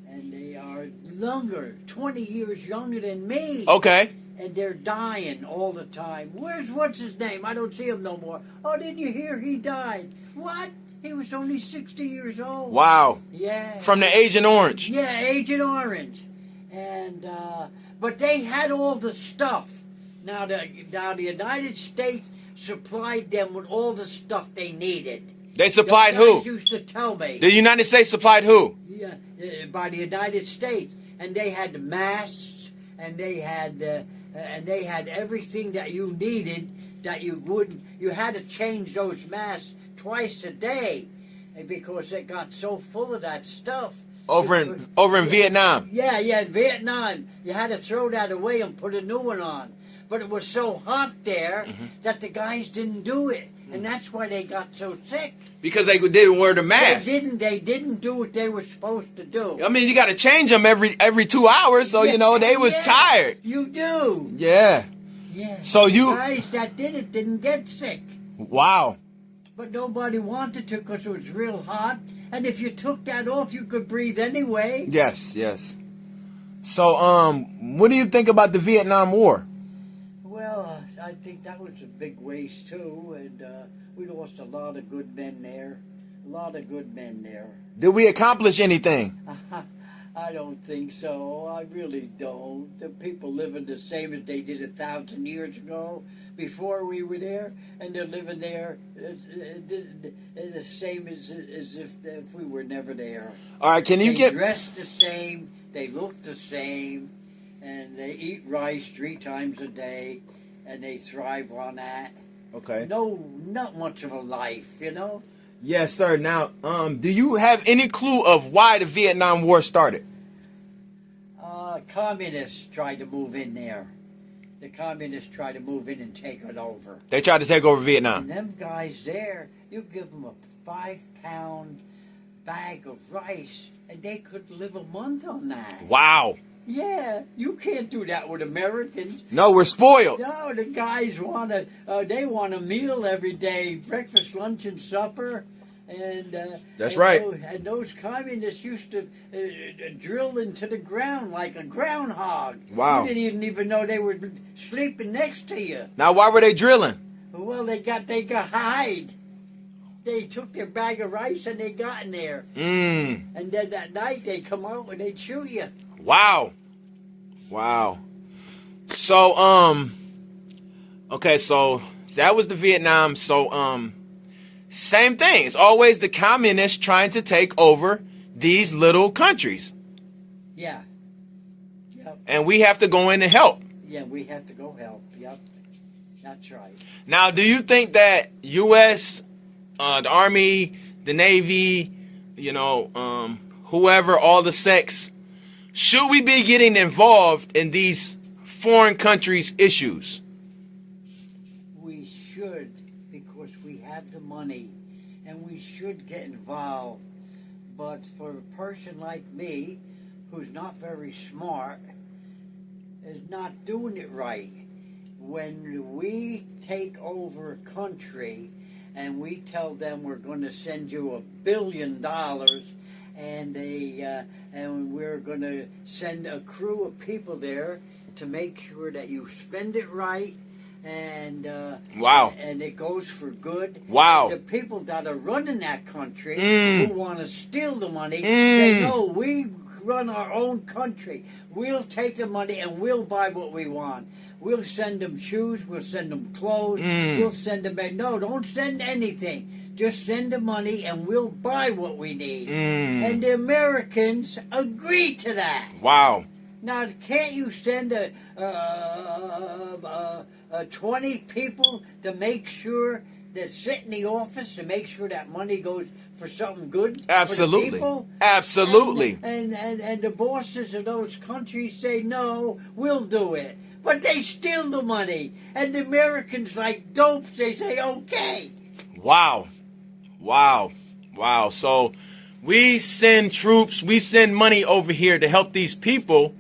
And they are younger, 20 years younger than me. Okay. And they're dying all the time. What's his name? I don't see him no more. Oh, didn't you hear he died? What? He was only 60 years old. Wow. Yeah. From the Agent Orange. Yeah, Agent Orange. And but they had all the stuff. Now the United States supplied them with all the stuff they needed. They supplied Those who? guys used to tell me. The United States supplied who? Yeah, by the United States, and they had the masks, and they had everything that you needed. That you had to change those masks twice a day, because it got so full of that stuff. Over in Vietnam. Yeah, in Vietnam, you had to throw that away and put a new one on. But it was so hot there that the guys didn't do it, and that's why they got so sick. Because they didn't wear the mask. They didn't do what they were supposed to do. I mean, you got to change them every 2 hours, so they was tired. You do. Yeah. Yeah. So the guys that did it didn't get sick. Wow. But nobody wanted to because it was real hot, and if you took that off, you could breathe anyway. Yes. So, what do you think about the Vietnam War? Well, I think that was a big waste too, and we lost a lot of good men there. Did we accomplish anything? I don't think so. I really don't. The people living the same as they did 1,000 years ago before we were there, and they're living there the same as if we were never there. All right, They dress the same, they look the same, and they eat rice 3 times a day, and they thrive on that. Okay. No, not much of a life, Yes, sir. Now, do you have any clue of why the Vietnam War started? Communists tried to move in there. The communists tried to move in and take it over. They tried to take over Vietnam. And them guys there, you give them a 5-pound bag of rice, and they could live a month on that. Wow. Yeah, you can't do that with Americans. No, we're spoiled. No, the guys want they want a meal every day, breakfast, lunch, and supper. And That's right. And those communists used to drill into the ground like a groundhog. Wow. You didn't even know they were sleeping next to you. Now, why were they drilling? Well, they got hide. They took their bag of rice and they got in there. And then that night they come out and they shoot you. Wow. Wow. So, okay, so that was the Vietnam. So, same thing. It's always the communists trying to take over these little countries. Yeah. Yep. And we have to go in and help. Yeah, we have to go help. Yep. That's right. Now, do you think that U.S., the Army, the Navy, whoever, all the sects, should we be getting involved in these foreign countries' issues? We should, because we have the money, and we should get involved. But for a person like me, who's not very smart, is not doing it right. When we take over a country and we tell them we're going to send you $1 billion, and we're going to send a crew of people there to make sure that you spend it right, and wow, and it goes for good. Wow. The people that are running that country who want to steal the money say, no, we run our own country. We'll take the money and we'll buy what we want. We'll send them shoes. We'll send them clothes. We'll send them... No, don't send anything. Just send the money and we'll buy what we need. And the Americans agree to that. Wow. Now, can't you send 20 people to make sure that sit in the office to make sure that money goes for something good? Absolutely. For the people? Absolutely. And the bosses of those countries say, no, we'll do it. But they steal the money. And the Americans, like dopes, they say, okay. Wow. Wow. Wow. So we send troops, we send money over here to help these people.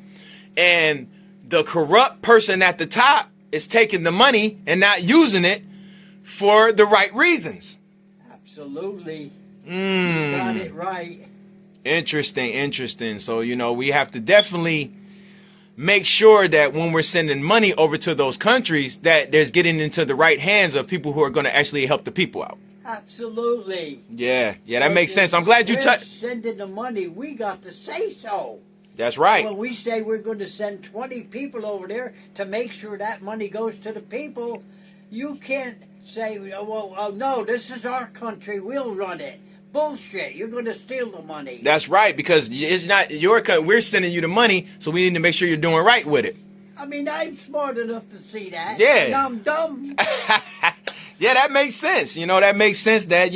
And the corrupt person at the top is taking the money and not using it for the right reasons. Absolutely. You got it right. Interesting. So, we have to definitely make sure that when we're sending money over to those countries, that there's getting into the right hands of people who are going to actually help the people out. Absolutely. Yeah, that makes sense. I'm glad you touched. Sending the money, we got to say so. That's right. When we say we're going to send 20 people over there to make sure that money goes to the people, you can't say, well, no, this is our country, we'll run it. Bullshit, you're going to steal the money. That's right, because it's not your country. We're sending you the money, so we need to make sure you're doing right with it. I mean, I'm smart enough to see that. Yeah. And I'm dumb. Yeah, that makes sense. That makes sense that,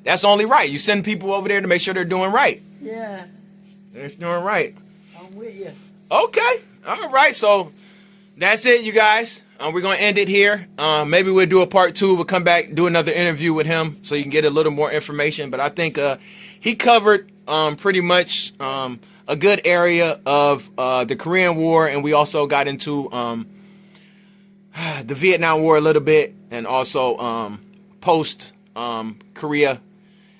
that's only right. You send people over there to make sure they're doing right. Yeah. They're doing right. I'm with you. Okay. All right. So that's it, you guys. We're going to end it here. Maybe we'll do a part 2. We'll come back, do another interview with him so you can get a little more information. But I think he covered pretty much a good area of the Korean War. And we also got into the Vietnam War a little bit, and also post Korea.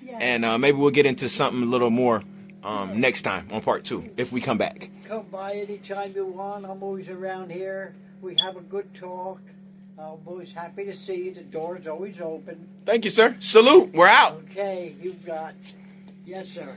Yeah. And maybe we'll get into something a little more next time on part 2 if we come back. Come by anytime you want. I'm always around here. We have a good talk. I'm always happy to see you. The door's always open. Thank you, sir. Salute. We're out. Okay, you've got... Yes, sir.